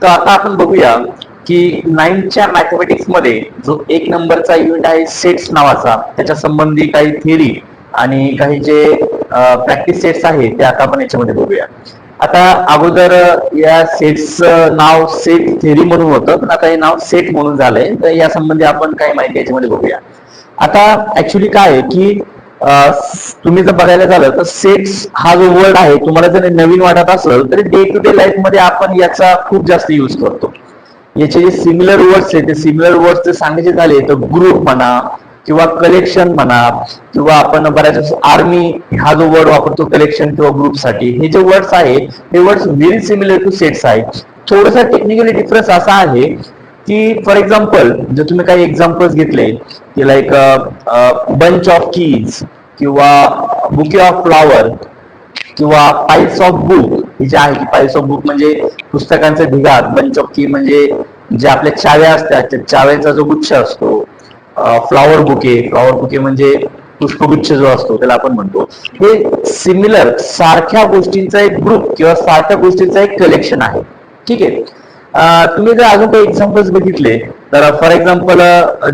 तर आता आपण बघूया की 9च्या मॅथमॅटिक्स मध्ये जो एक नंबरचा युनिट आहे सेट्स नावाचा, त्याच्या संबंधी काही थिअरी आणि काही जे प्रॅक्टिस सेट्स आहे ते आता आपण याच्यामध्ये बघूया. आता अगोदर या सेट्सचं नाव सेट थिअरी म्हणून होतं, पण आता हे नाव सेट म्हणून झालंय. तर या संबंधी आपण काही माहिती याच्यामध्ये बघूया. आता ऍक्च्युली काय आहे की तुम्ही जर बघायला झालं तर सेट्स हा जो वर्ड आहे तुम्हाला जर नवीन वाटत असेल तर डे टू डे लाईफ मध्ये आपण याचा खूप जास्त यूज करतो. याचे जे सिमिलर वर्ड्स आहेत ते सिमिलर वर्ड्स सांगायचे झाले तर ग्रुप म्हणा किंवा कलेक्शन म्हणा, किंवा आपण बऱ्याच आर्मी हा जो वर्ड वापरतो कलेक्शन किंवा ग्रुपसाठी, हे जे वर्ड्स आहेत हे words very similar two sets आहेत. थोडासा टेक्निकली डिफरन्स असा आहे की फॉर एक्झाम्पल जर तुम्ही काही एक्झाम्पल्स घेतले की लाईक बंच ऑफ कीज किंवा बुके ऑफ फ्लॉवर किंवा पाइल्स ऑफ बुक, हे जे आहे की पाइल्स ऑफ बुक म्हणजे पुस्तकांचे ढिगार, बंच ऑफ की म्हणजे जे आपल्या चाव्या असतात त्या चाव्यांचा जो गुच्छ असतो, फ्लॉवर बुके म्हणजे पुष्पगुच्छ जो असतो त्याला आपण म्हणतो. हे सिमिलर सारख्या गोष्टींचा एक ग्रुप किंवा सारख्या गोष्टींचा एक कलेक्शन आहे. ठीक आहे. तुम्ही जर अजून काही एक्झाम्पल्स बघितले तर फॉर एक्झाम्पल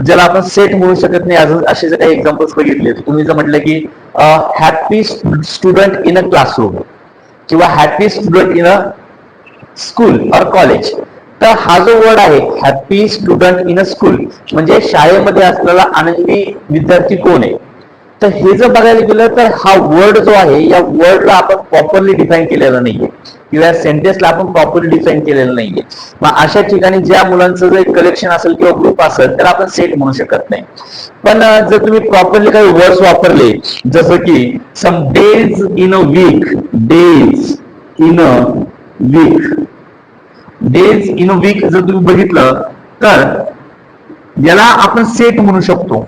ज्याला आपण सेट म्हणू शकत नाही अजून असे जर काही एक्झाम्पल्स बघितले, तुम्ही जर म्हटलं की happy student in a classroom किंवा happy student in a school or college, तर हा जो वर्ड आहे happy student in a school म्हणजे शाळेमध्ये असलेला आनंदी विद्यार्थी कोण आहे. तर हे जर बघायला गेलं तर हा वर्ड जो आहे या वर्डला आपण प्रॉपरली डिफाईन केलेला नाहीये किंवा या सेंटेन्सला आपण प्रॉपरली डिफाईन केलेलं नाहीये. मग अशा ठिकाणी ज्या मुलांचं जर कलेक्शन असेल किंवा ग्रुप असेल तर आपण सेट म्हणू शकत नाही. पण जर तुम्ही प्रॉपरली काही वर्ड्स वापरले जसं की some days in a week, days in a week, days in a week जर तुम्ही बघितलं तर याला आपण सेट म्हणू शकतो.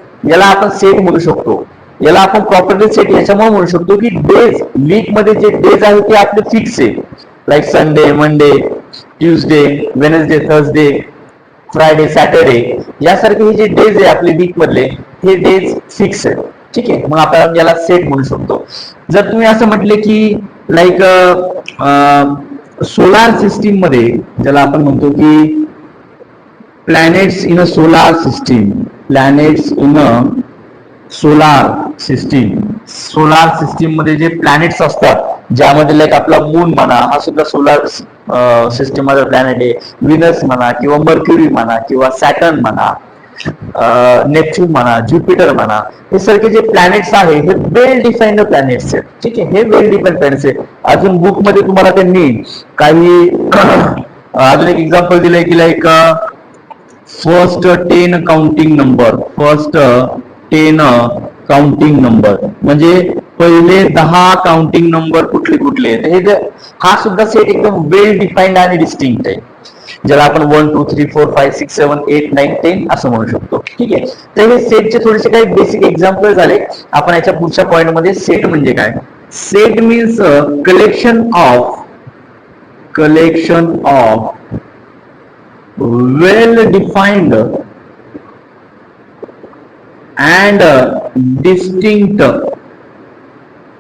याला आपण प्रॉपरली सेट याच्यामुळे म्हणू शकतो की डेज वीक मध्ये जे डेज आहे ते आपले फिक्स आहे. Like Sunday, Monday, Tuesday, Wednesday, Thursday, Friday, Saturday यासारखे हे जे डेज आहे आपले वीक मधले हे डेज फिक्स आहे. ठीक आहे. मग आपण याला सेट म्हणू शकतो. जर तुम्ही असं म्हटले की लाईक सोलार सिस्टीम मध्ये ज्याला आपण म्हणतो की planets in a solar system, planets in a solar system मध्ये जे प्लॅनेट्स असतात ज्यामध्ये लाईक आपला मून म्हणा हा सुद्धा सोलार सिस्टीम मध्ये प्लॅनेट आहे, विनस म्हणा किंवा मर्क्युरी म्हणा किंवा सॅटर्न म्हणा, नेपच्यून म्हणा, ज्युपिटर म्हणा, हे सारखे जे प्लॅनेट्स आहे हे वेल डिफाईन्ड प्लॅनेट्स आहेत. ठीक आहे. हे वेल डिफाईन्ड प्लॅनेट्स आहेत. अजून बुक मध्ये तुम्हाला त्यांनी काही अजून एक एक्झाम्पल दिलंय की लाईक फर्स्ट 10 काउंटिंग नंबर म्हणजे पहिले 10 काउंटिंग नंबर कुठले कुठले आहेत. हा सुद्धा सेट एकदम वेल डिफाईन्ड आणि डिस्टिंक्ट आहे, ज्याला आपण 1 2 3 4 5 6 7 8 9 10 असं म्हणू शकतो. ठीक आहे. तर हे सेटचे थोडेसे काही बेसिक एक्झाम्पल झाले. आपण याच्या पुढच्या पॉइंट मध्ये सेट म्हणजे काय, set means collection of well defined and distinct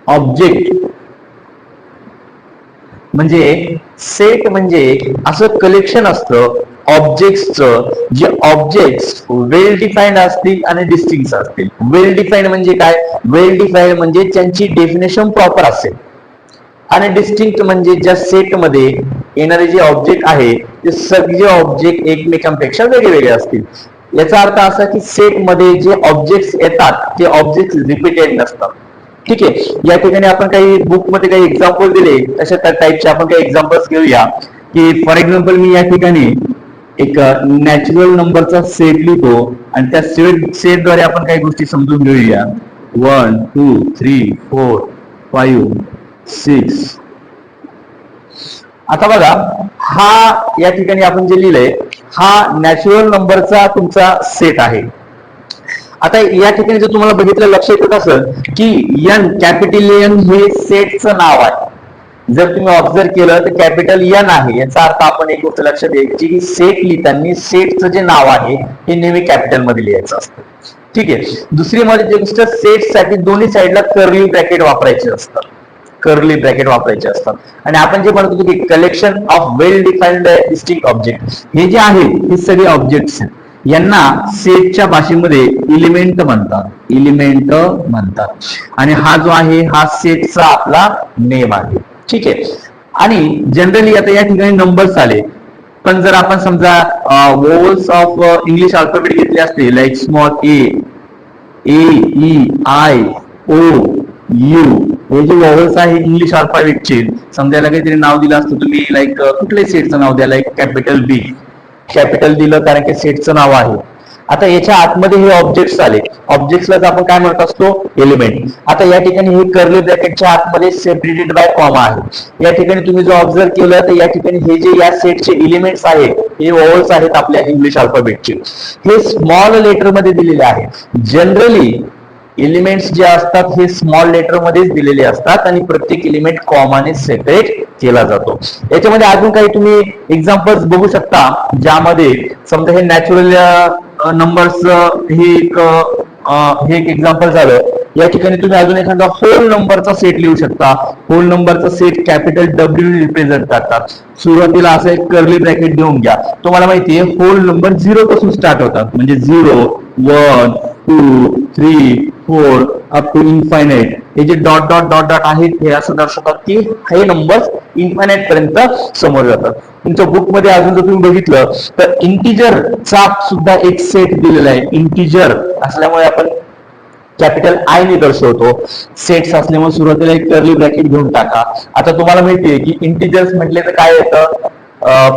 object. म्हणजे सेट म्हणजे असं कलेक्शन असतं ऑब्जेक्ट्सचं जे ऑब्जेक्ट्स वेल डिफाईन्ड असतील आणि डिस्टिंक्ट असतील. वेल डिफाईन्ड म्हणजे काय, वेल डिफाईन्ड म्हणजे त्यांची डेफिनेशन प्रॉपर असेल आणि डिस्टिंक्ट म्हणजे ज्या सेटमध्ये येणारे जे ऑब्जेक्ट आहे ते सगळे ऑब्जेक्ट एकमेकांपेक्षा वेगवेगळे असतील. याचा अर्थ असा की सेटमध्ये जे ऑब्जेक्ट्स येतात ते ऑब्जेक्ट रिपीटेड नसतात. ठीक आहे. या ठिकाणी आपण काही बुक मध्ये काही एक्झाम्पल दिले तशा त्या टाईपचे आपण काही एक्झाम्पल्स घेऊया की फॉर एक्झाम्पल मी या ठिकाणी एक नॅचरल नंबरचा सेट लिहितो आणि त्या सेटद्वारे आपण काही गोष्टी समजून घेऊया. 1 2 3 4 5 6. आता बघा हा या ठिकाणी आपण जे लिहिलंय हा नॅचरल नंबरचा तुमचा सेट आहे. आता या ठिकाणी जर तुम्हाला बघितलं लक्षात येत असेल की एन, कॅपिटल एन हे सेटचं नाव आहे. जर तुम्ही ऑब्झर्व केलं तर कॅपिटल एन आहे. याचा अर्थ आपण एक गोष्ट लक्षात द्यायची की सेट लिहिताना सेटचं जे नाव आहे हे नेहमी कॅपिटल मध्ये लिहायचं असतं. ठीक आहे. दुसरी म्हणजे गोष्ट सेट साठी दोन्ही साईडला कर्ली ब्रॅकेट वापरायचे असतात. कर्ली ब्रॅकेट वापरायचे असतात. आणि आपण जे म्हणत होतो की collection of well defined distinct object, हे जे आहेत हे सगळे ऑब्जेक्ट्स आहेत, यांना सेटच्या भाषेमध्ये एलिमेंट म्हणतात, एलिमेंट म्हणतात. आणि हा जो आहे हा सेटचा आपला नेम आहे. ठीक आहे. आणि जनरली आता या ठिकाणी नंबर्स आले, पण जर आपण समजा वोवल्स ऑफ इंग्लिश अल्फाबेट घेतले असते, like small A, E, I, O, U, हे जे वोवल्स आहे इंग्लिश अल्फाबेटचे, समजा याला काहीतरी नाव दिलं असतं तुम्ही, लाईक कुठल्याही सेटचं नाव द्या, लाईक कॅपिटल बी, कॅपिटल दिलं कारण की सेटचं नाव आहे. आता याच्या आतमध्ये हे ऑब्जेक्ट्स आले, ऑब्जेक्ट्सलाच आपण काय म्हणत असतो, एलिमेंट. आता या ठिकाणी हे कर्ली ब्रॅकेटच्या आतमध्ये सेपरेटेड बाय कॉमा आहे. या ठिकाणी तुम्ही जो ऑब्झर्व केलं तर या ठिकाणी हे जे या सेटचे एलिमेंट्स आहेत हे वोवल्स आहेत आपल्या इंग्लिश अल्फाबेटचे, हे स्मॉल लेटर मध्ये दिलेले आहेत. जनरली एलिमेंट्स जे असतात हे स्मॉल लेटर मध्येच दिलेले असतात आणि प्रत्येक एलिमेंट कॉमाने सेपरेट केला जातो. याच्यामध्ये अजून काही तुम्ही एक्झाम्पल्स बघू शकता, ज्यामध्ये समजा हे नॅचरल नंबर्स हे एक एक्झाम्पल झालं. या ठिकाणी तुम्ही अजून एखादा होल नंबरचा सेट लिहू शकता. होल नंबरचा सेट कॅपिटल डब्ल्यू रिप्रेझेंट करतात. सुरुवातीला असं एक कर्ली ब्रॅकेट देऊन घ्या. तुम्हाला माहितीये होल नंबर 0 पासून स्टार्ट होतात, म्हणजे 0, 1, 2, 3, 4 अप टू इन्फायनाइट. हे J dot dot dot dot आहेत हे असं दर्शवतात की हे नंबर्स इन्फायनाइट पर्यंत समोर जातात. तुमच्या बुक मध्ये अजून जर तुम्ही बघितलं तर इंटिजरचा सुद्धा एक सेट दिलेला आहे. इंटिजर असल्यामुळे आपण कॅपिटल आय ने दर्शवतो. सेट्स असल्यामुळे सुरुवातीला एक कर्ली ब्रॅकेट घेऊन टाका. आता तुम्हाला माहितीये की इंटिजर्स म्हटले तर काय येतं,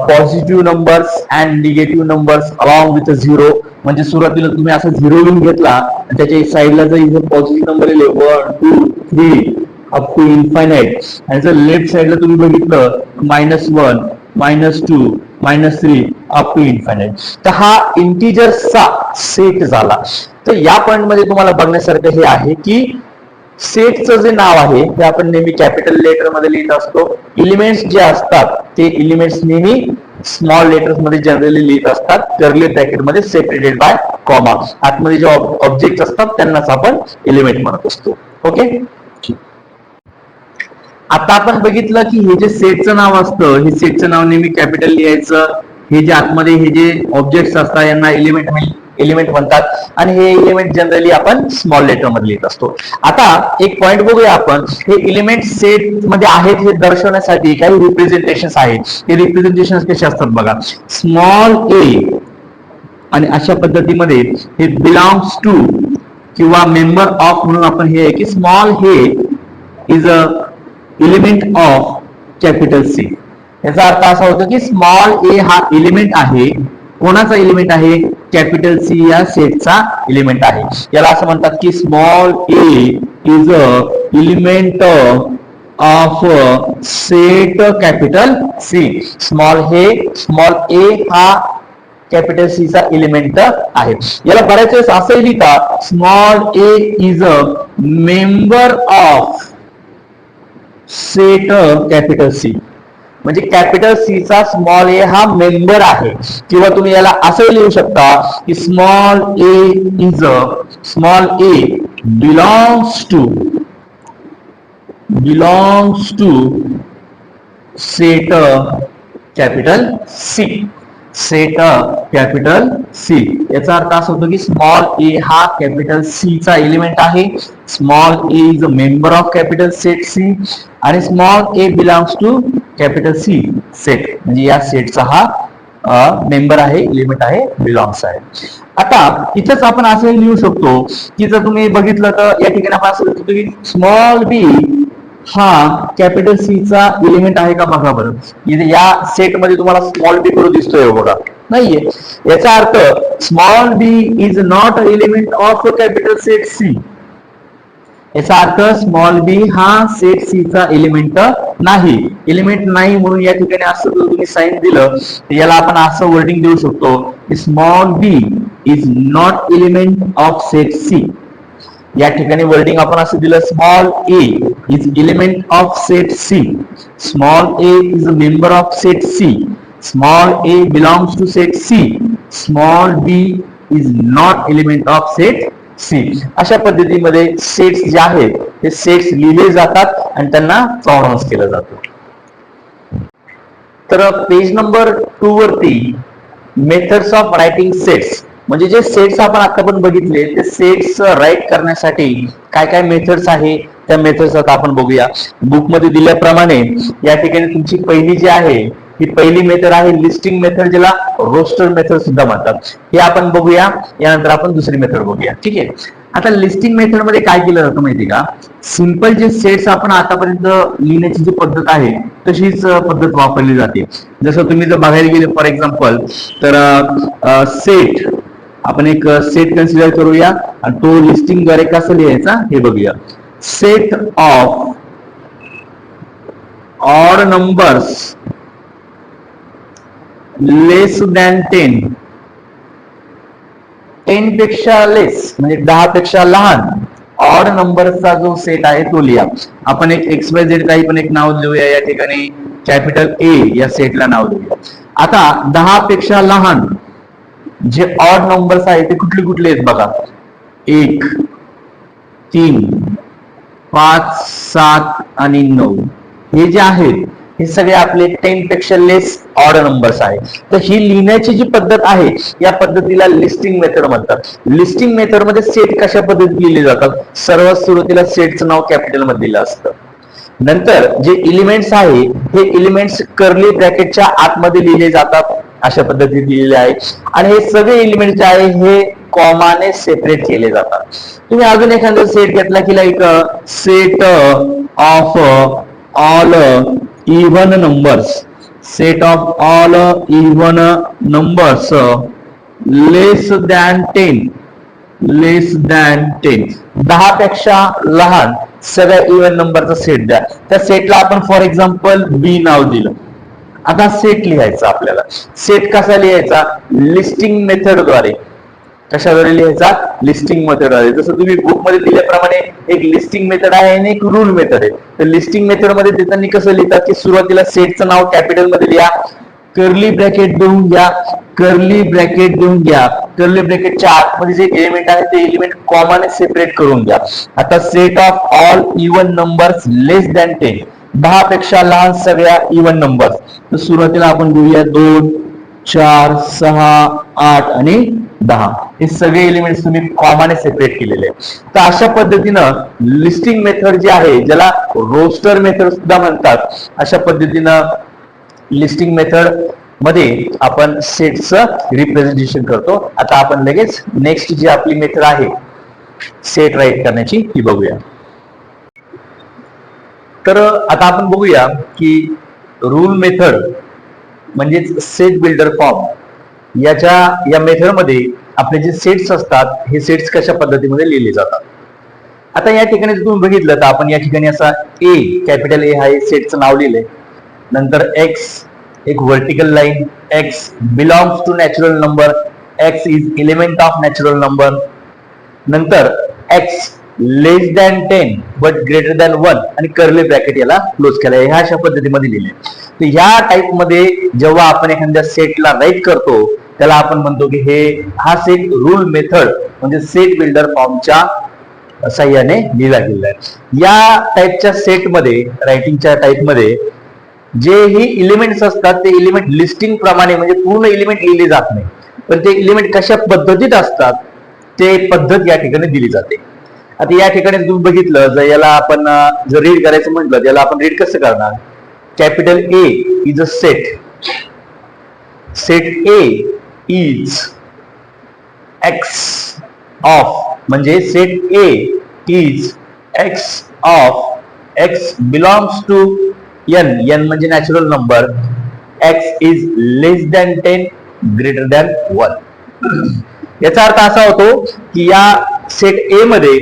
positive numbers and negative numbers along with 0. म्हणजे सुरुवातीला तुम्ही असं 0 लिहून घेतला आणि त्याच्या साईडला जर इथे पॉझिटिव्ह नंबर लिहिले 1, 2, 3 अप टू इन्फायनाइट, आणि जर लेफ्ट साईडला तुम्ही बघितलं -1, -2, -3 अप टू इन्फायनाइट, तर हा इंटिजर्सचा सेट झाला. तर या पॉइंट मध्ये तुम्हाला बघण्यासारखं हे आहे की सेटचं जे नाव आहे ते आपण नेहमी कॅपिटल लेटर मध्ये लिहित असतो. एलिमेंट्स जे असतात ते एलिमेंट्स नेहमी स्मॉल लेटर्स मध्ये जनरली लिहित असतात, कर्ली ब्रॅकेट मध्ये सेपरेटेड बाय कॉमा. आतमध्ये जे ऑब्जेक्ट असतात त्यांनाच आपण एलिमेंट म्हणत असतो. ओके. आता आपण बघितलं की हे जे सेटचं नाव असतं हे सेटचं नाव नेहमी कॅपिटल लिहायचं. हे जे आतमध्ये हे जे ऑब्जेक्ट्स असतात यांना एलिमेंट म्हणतात आणि हे एलिमेंट जनरली आपण स्मॉल लेटर मध्ये लिहित असतो. आता एक पॉइंट बघूया आपण, हे एलिमेंट सेट मध्ये आहेत हे दर्शवण्यासाठी काही रिप्रेझेंटेशन आहेत. हे रिप्रेझेंटेशन कसे असतात बघा, स्मॉल ए, आणि अशा पद्धतीमध्ये हे बिलॉंग्स टू किंवा मेंबर ऑफ म्हणून आपण हे की स्मॉल हे is a element of capital C. याचा अर्थ असा होतो की स्मॉल ए हा एलिमेंट आहे. कोणाचा एलिमेंट आहे, कॅपिटल सी या सेटचा एलिमेंट आहे. याला असं म्हणतात की small A is a element of set capital C. Small A हा कॅपिटल सी चा एलिमेंट आहे. याला बऱ्याच वेळेस असंही लिहितात, small A is a member of set capital C. म्हणजे कॅपिटल सी चा स्मॉल ए हा मेंबर आहे. किंवा तुम्ही याला असं लिहू शकता की small A belongs to set capital C. Set capital C याचा अर्थ असा होतो की स्मॉल ए हा कॅपिटल सी चा एलिमेंट आहे. Small A is a member of capital set C आणि small A belongs to capital C set. म्हणजे या सेटचा हा मेंबर आहे, एलिमेंट आहे, बिलॉंग्स आहे. आता इथंच आपण असं लिहू शकतो की जर तुम्ही बघितलं तर या ठिकाणी आपण असं लिहू शकतो की स्मॉल बी हा कॅपिटल सी चा एलिमेंट आहे का बघा बरं. या सेट मध्ये तुम्हाला स्मॉल बी कुठे दिसतोय बघा, नाहीये. याचा अर्थ small B is not element of capital set C. याचा अर्थ स्मॉल बी हा सेट सी चा एलिमेंट नाही. एलिमेंट नाही म्हणून या ठिकाणी असं तुम्ही साइन दिलं तर याला आपण असं वर्डिंग देऊ शकतो की small B is not element of set C. या ठिकाणी वर्डिंग आपण असं दिलं, small A is element of set C. Small A is a member of set C. Small A belongs to set C. Small B is not element of set C. अशा पद्धतीमध्ये sets जे आहेत ते sets लिहिले जातात आणि त्यांना pronounce केलं जातं. तर पेज नंबर 2 वरती मेथड्स ऑफ रायटिंग सेट्स, म्हणजे जे सेट्स आपण आतापर्यंत बघितले ते सेट्स राईट करण्यासाठी काय काय मेथड्स आहे त्या मेथड्स आता आपण बघूया. बुक मध्ये दिल्याप्रमाणे या ठिकाणी तुमची पहिली जी आहे ही पहिली मेथड आहे लिस्टिंग मेथड, ज्याला रोस्टर मेथड सुद्धा म्हणतात. हे आपण बघूया, यानंतर आपण दुसरी मेथड बघूया. ठीक आहे. आता लिस्टिंग मेथड मध्ये काय केलं जातं माहिती का, सिंपल जे सेट्स आपण आतापर्यंत लिहिण्याची जी पद्धत आहे तशीच पद्धत वापरली जाते. जसं तुम्ही जर बघायला गेले फॉर एक्झाम्पल तर सेट, आपण एक सेट कन्सिडर करूया आणि तो लिस्टिंग द्वारे कसं लिहायचा हे बघूया. Set of odd numbers less than 10, 10 पेक्षा लेस म्हणजे 10 पेक्षा लहान ऑड नंबरचा जो सेट आहे तो लिहा. आपण एक XYZ काही पण एक नाव लिहूया, या ठिकाणी कॅपिटल A या सेटला नाव देऊया. आता 10 पेक्षा लहान जे ऑड नंबर्स आहेत ते कुठले कुठले आहेत बघा. 1, 3, 5, 7 आणि 9 हे जे आहेत हे सगळे आपले 10 पेक्षा लेस ऑड नंबर्स आहेत. तर ही लिहिण्याची जी पद्धत आहे या पद्धतीला लिस्टिंग मेथड म्हणतात. लिस्टिंग मेथड मध्ये सेट कशा पद्धतीत लिहिले जातात, सर्वात सुरुवातीला सेटचं नाव कॅपिटल मध्ये दिलं असतं. नंतर जे एलिमेंट्स आहे हे एलिमेंट्स कर्ली ब्रॅकेटच्या आतमध्ये लिहिले जातात, अशा पद्धतीत लिहिलेले आहे. आणि हे सगळे एलिमेंट जे आहे हे कॉमाने सेपरेट केले जातात. तुम्ही अजून एखादा सेट घेतला की like set of all even numbers, set of all even numbers less than 10, less than 10, 10 पेक्षा लहान सगळ्या इव्हन नंबरचा सेट द्या. त्या सेटला आपण फॉर एक्झाम्पल बी नाव दिलं. आता सेट लिहायचा आपल्याला. सेट कसा लिहायचा, लिस्टिंग मेथड द्वारे. कशाद्वारे लिहायचा, लिस्टिंग मेथड आहे. जसं तुम्ही बुक मध्ये दिल्याप्रमाणे एक लिस्टिंग मेथड आहे आणि एक रूल मेथड आहे. तर लिस्टिंग मेथड मध्ये देताना कसं लिहितात की सुरुवातीला सेटचं नाव कॅपिटल मध्ये लिहा, कर्ली ब्रॅकेट देऊन घ्या, कर्ली ब्रॅकेट देऊन घ्या, कर्ली ब्रॅकेटच्या आतमध्ये जे एलिमेंट आहे ते एलिमेंट कॉमाने सेपरेट करून घ्या. आता set of all even numbers less than 10, 10 पेक्षा लहान सगळ्या इव्हन नंबर्स. तर सुरुवातीला आपण घेऊया 2, 4, 6, 8 आणि 10. हे सगळे एलिमेंट्स तुम्ही कॉमाने सेपरेट केलेले आहेत. तर अशा पद्धतीनं लिस्टिंग मेथड जी आहे, ज्याला रोस्टर मेथड सुद्धा म्हणतात, अशा पद्धतीनं लिस्टिंग मेथड मध्ये आपण सेटचं रिप्रेझेंटेशन करतो. आता आपण लगेच नेक्स्ट जी आपली मेथड आहे सेट राईट करण्याची ती बघूया. तर आता आपण बघूया की रूल मेथड म्हणजेच सेट बिल्डर फॉर्म, या मेथड मध्ये आपले जे सेट्स असतात हे सेट्स कशा पद्धतीमध्ये लिहिले जातात. आता या ठिकाणी जर तुम्ही बघितलं तर आपण या ठिकाणी असा ए, कॅपिटल ए आहे सेटचं नाव लिहिलंय. नंतर एक्स, एक vertical line, X belongs to natural number, X is element of natural number. नंतर X less than 10 but greater than 1 आणि कर्ली ब्रॅकेट याला क्लोज केलाय. ह्या अशा पद्धतीमध्ये लिहिले. तर ह्या टाइप मध्ये जेव्हा आपण एखाद्या सेटला राईट करतो त्याला आपण म्हणतो की हा सेट रूल मेथड म्हणजे सेट बिल्डर फॉर्मच्या साह्याने लिहिला गेला आहे. या टाइपच्या सेटमध्ये, रायटिंगच्या टाइपमध्ये जे ही एलिमेंट्स असतात ते एलिमेंट लिस्टिंग प्रमाणे म्हणजे पूर्ण एलिमेंट लिहिले जात नाही, पण ते एलिमेंट कशा पद्धतीत असतात ते पद्धत या ठिकाणी दिली जाते. आता या ठिकाणी तुम्ही बघितलं, जर याला आपण जर रीड करायचं म्हटलं याला आपण रीड कसं करणार, capital A is a set, set A is X of, म्हणजे set A is X of X belongs to N, N म्हणजे natural number, X is less than 10 greater than 1. याचा अर्थ असा होतो की या सेट ए मध्ये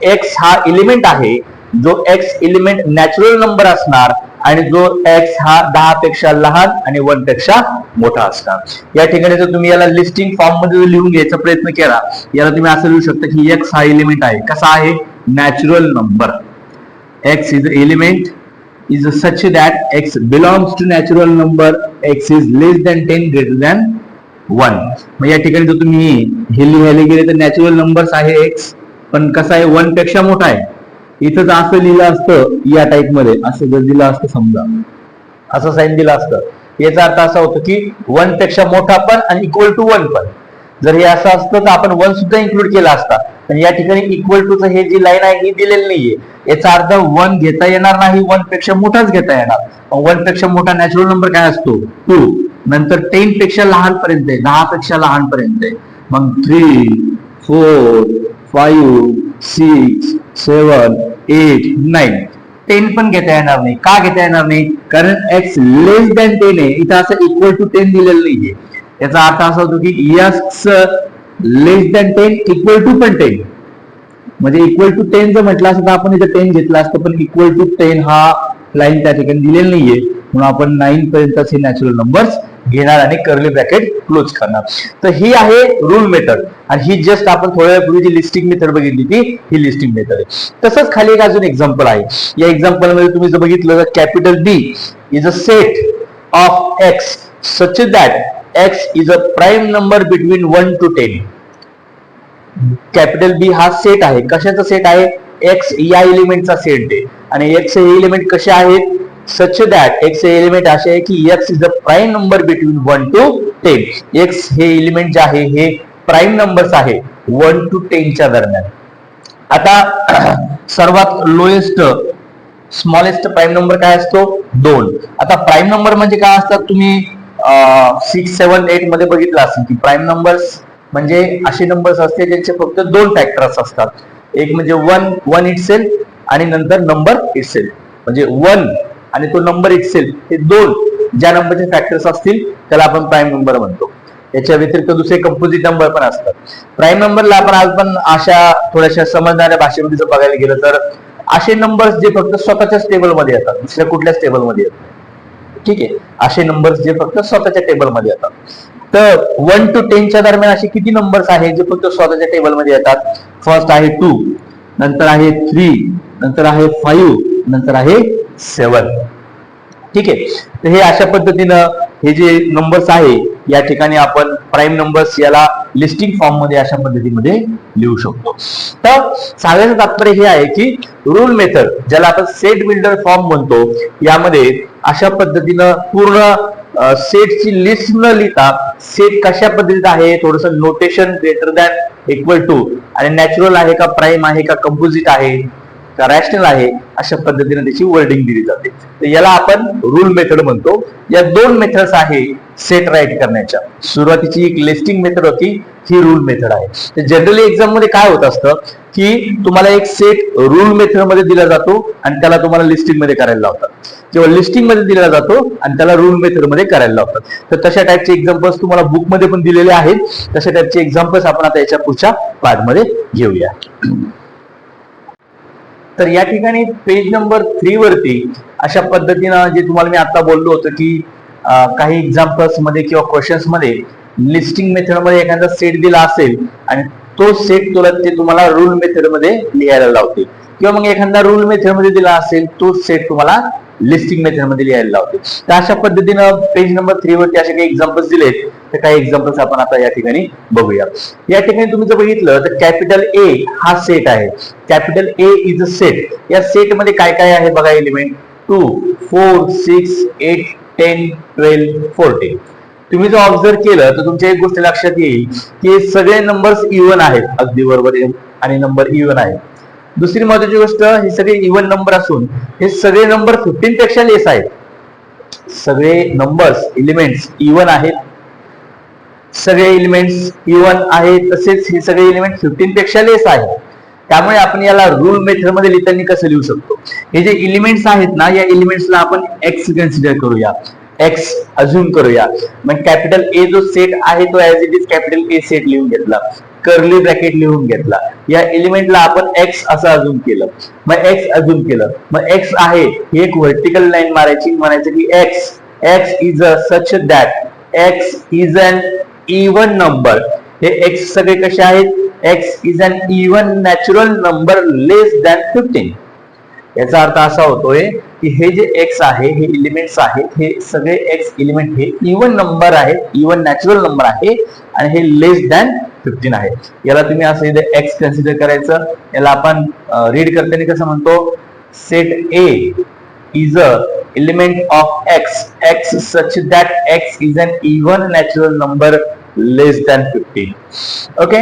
एक्स हा एलिमेंट आहे, जो एक्स एलिमेंट नॅचरल नंबर असणार आणि जो एक्स हा 10 पेक्षा लहान आणि 1 पेक्षा मोठा असणार. या ठिकाणी जर तुम्ही याला लिस्टिंग फॉर्म मध्ये लिहून घ्यायचा प्रयत्न केला, याला तुम्ही असं लिहू शकता की एक्स हा एलिमेंट आहे, कसा आहे, natural number. X is element is such that x belongs to natural number, x is less than 10 greater than 1. मग या ठिकाणी जर तुम्ही हे लिहायला गेले तर नॅचरल नंबर्स आहे x, पण कसा आहे 1 पेक्षा मोठा आहे. इथं जर असं लिहिलं असतं या टाईप मध्ये, असं जर दिलं असतं समजा, असं साईन दिलं असतं, याचा अर्थ असा होतो की 1 पेक्षा मोठा पण आणि इक्वल टू 1 पण. जर हे असं असतं तर आपण 1 सुद्धा इन्क्लूड केला असता, पण या ठिकाणी इक्वल टूचं हे जी लाईन आहे ही दिलेली नाहीये. याचा अर्थ 1 घेता येणार नाही, 1 पेक्षा मोठाच घेता येणार. 1 पेक्षा मोठा नॅचरल नंबर काय असतो? 2. नंतर 10 पेक्षा लहान पर्यंत आहे, 10 पेक्षा लहान पर्यंत आहे. मग 3, 4, 5, 6, 7, 8, 9. 10 पण घेता येणार नाही. का घेता येणार नाही? कारण x लेस दॅन 10 आहे. इथं असं इक्वल टू 10 दिलेलं नाहीये. याचा अर्थ असा होतो की x less than 10 equal to पण 10. म्हणजे इक्वल टू 10 जर म्हटलं असतं तर आपण इथे 10 घेतला असतं, पण इक्वल टू 10 हा लाईन त्या ठिकाणी दिलेला नाहीये, म्हणून आपण 9 पर्यंत हे नॅचरल नंबर्स घेणार आणि कर्ली ब्रॅकेट क्लोज करणार. तर ही आहे रूल मेथड, आणि ही जस्ट आपण थोड्या वेळापूर्वी जी लिस्टिंग मेथड बघितली ती ही लिस्टिंग मेथड आहे. तसंच खाली एक अजून एक्झाम्पल आहे. या एक्झाम्पल मध्ये तुम्ही जर बघितलं तर capital B is a set of x such that x is a prime number between 1 to 10. Capital B हा सेट आहे. कशाचा सेट आहे? x या एलिमेंटचा सेट आहे. आणि x हे एलिमेंट कसे आहेत? सच दॅट x हे एलिमेंट असे आहे की x is a prime number between 1 to 10. x हे एलिमेंट जे आहे हे प्राईम नंबर्स आहे 1 to 10 च्या दरम्यान. आता सर्वात लोएस्ट स्मॉलेस्ट प्राईम नंबर काय असतो? 2. आता प्राईम नंबर म्हणजे काय असतात? तुम्ही 6, 7, 8 मध्ये बघितलं असेल की प्राईम नंबर्स म्हणजे असे नंबर्स असते ज्यांचे फक्त 2 फॅक्टर्स असतात. एक म्हणजे 1 इटसेल्फ आणि नंतर नंबर इटसेल्फ. म्हणजे 1 आणि तो नंबर इटसेल्फ हे 2 ज्या नंबरचे फॅक्टर्स असतील त्याला आपण प्राईम नंबर म्हणतो. याच्या व्यतिरिक्त दुसरे कंपोजिट नंबर पण असतात. प्राईम नंबरला आपण आज पण अशा थोड्याशा समजणाऱ्या भाषेमध्ये जर बघायला गेलं तर असे नंबर्स जे फक्त स्वतःच्याच टेबलमध्ये येतात, दुसऱ्या कुठल्याच टेबलमध्ये येतात. ठीक आहे, असे नंबर्स जे फक्त स्वतःच्या टेबलमध्ये येतात. तर 1 to 10 च्या दरम्यान असे किती नंबर्स आहेत जे फक्त स्वतःच्या टेबलमध्ये येतात? फर्स्ट आहे 2, नंतर आहे 3, नंतर आहे 5, नंतर आहे 7. ठीक आहे, तर हे अशा पद्धतीनं हे जे नंबर्स आहे या ठिकाणी आपण प्राईम नंबर्स याला लिस्टिंग फॉर्म मध्ये अशा पद्धतीमध्ये लिहू शकतो. तर सांगायचं तात्पर्य हे आहे की रूल मेथड ज्याला आपण सेट बिल्डर फॉर्म म्हणतो, यामध्ये अशा पद्धतीनं पूर्ण सेटची लिस्ट न लिहिता सेट कशा पद्धतीत आहे थोडस notation greater than equal to आणि नॅचरल आहे का, प्राईम आहे का, कंपोजिट आहे का, रॅशनल आहे, अशा पद्धतीने त्याची वर्डिंग दिली जाते. तर याला आपण रूल मेथड म्हणतो. या 2 मेथड्स आहे सेट राईट करण्याच्या. सुरुवातीची एक लिस्टिंग मेथड होती, ही रूल मेथड आहे. तर जनरली एक्झाम मध्ये काय होत असतं की तुम्हाला एक सेट रूल मेथड मध्ये दिला जातो आणि त्याला तुम्हाला लिस्टिंग मध्ये करायला लावतात, किंवा लिस्टिंग मध्ये दिला जातो आणि त्याला रूल मेथड मध्ये करायला लावतात. तर तशा टाईपचे एक्झाम्पल्स तुम्हाला बुक मध्ये पण दिलेले आहेत. तशा टाईपचे एक्झाम्पल्स आपण आता याच्या पुढच्या पार्ट मध्ये घेऊया. तर या ठिकाणी पेज नंबर 3 वरती अशा पद्धतीनं जे तुम्हाला मी आता बोललो होतो की काही एक्झाम्पल्स मध्ये किंवा क्वेश्चन्स मध्ये लिस्टिंग मेथड मध्ये एखादा सेट दिला असेल आणि तो सेट तुला ते तुम्हाला रूल मेथड मध्ये लिहायला लावते, किंवा मग एखादा रूल मेथड मध्ये दिला असेल तो सेट तुम्हाला लिस्टिंग मेथड मध्ये लिहायला लावते. तर अशा पद्धतीनं पेज नंबर 3 वरती असे काही एक्झाम्पल्स दिलेत. तर काही एक्झाम्पल्स आपण आता या ठिकाणी बघूया. या ठिकाणी तुम्ही जर बघितलं तर कॅपिटल ए हा सेट आहे. Capital A is a set. या सेट मध्ये काय काय आहे बघा एलिमेंट? 2, 4, 6, 8, 10, 12, 14. तुम्ही जर ऑब्झर्व केलं तर तुमच्या एक गोष्ट लक्षात येईल की सगळे नंबर्स इव्हन आहेत. अगदी बरोबर आहे, आणि नंबर इव्हन आहे. दुसरी महत्वाची गोष्ट, हे सगळे इव्हन नंबर असून हे सगळे नंबर 15 पेक्षा लेस आहेत. सगळे नंबर्स एलिमेंट्स इव्हन आहेत. सगळे एलिमेंट्स इव्हन आहेत, तसेच हे सगळे एलिमेंट 15 पेक्षा लेस आहेत. त्यामुळे आपण याला रूल मेथड मध्ये लिहिताना कसं लिहू शकतो? हे जे एलिमेंट्स आहेत ना, या एलिमेंट्सला आपण एक्स कन्सिडर करूया, एक्स अज्युम करूया. मग कॅपिटल ए जो सेट आहे तो as it is capital A set लिहून घेतला, कर्ली ब्रॅकेट लिहून घेतला. या एलिमेंटला आपण एक्स असं अज्युम केलं. मग एक्स अज्युम केलं, मग एक्स आहे ही एक व्हर्टिकल लाईन मारायची, म्हणायचं की X is a such that X is an even number. हे एक्स सगळे कसे आहेत? X is an even natural number less than 15. याचा अर्थ असा होतोय की हे जे एक्स आहे, हे एलिमेंट्स आहेत, हे सगळे एक्स एलिमेंट हे इव्हन नंबर आहेत, इव्हन नॅचरल नंबर आहे, आणि हे लेस दॅन 15 आहे. याला तुम्ही असं इथे एक्स कन्सिडर करायचं. याला आपण रीड करताना कसं म्हणतो, set A is a element of x such that x is an even natural number less than 15. Okay,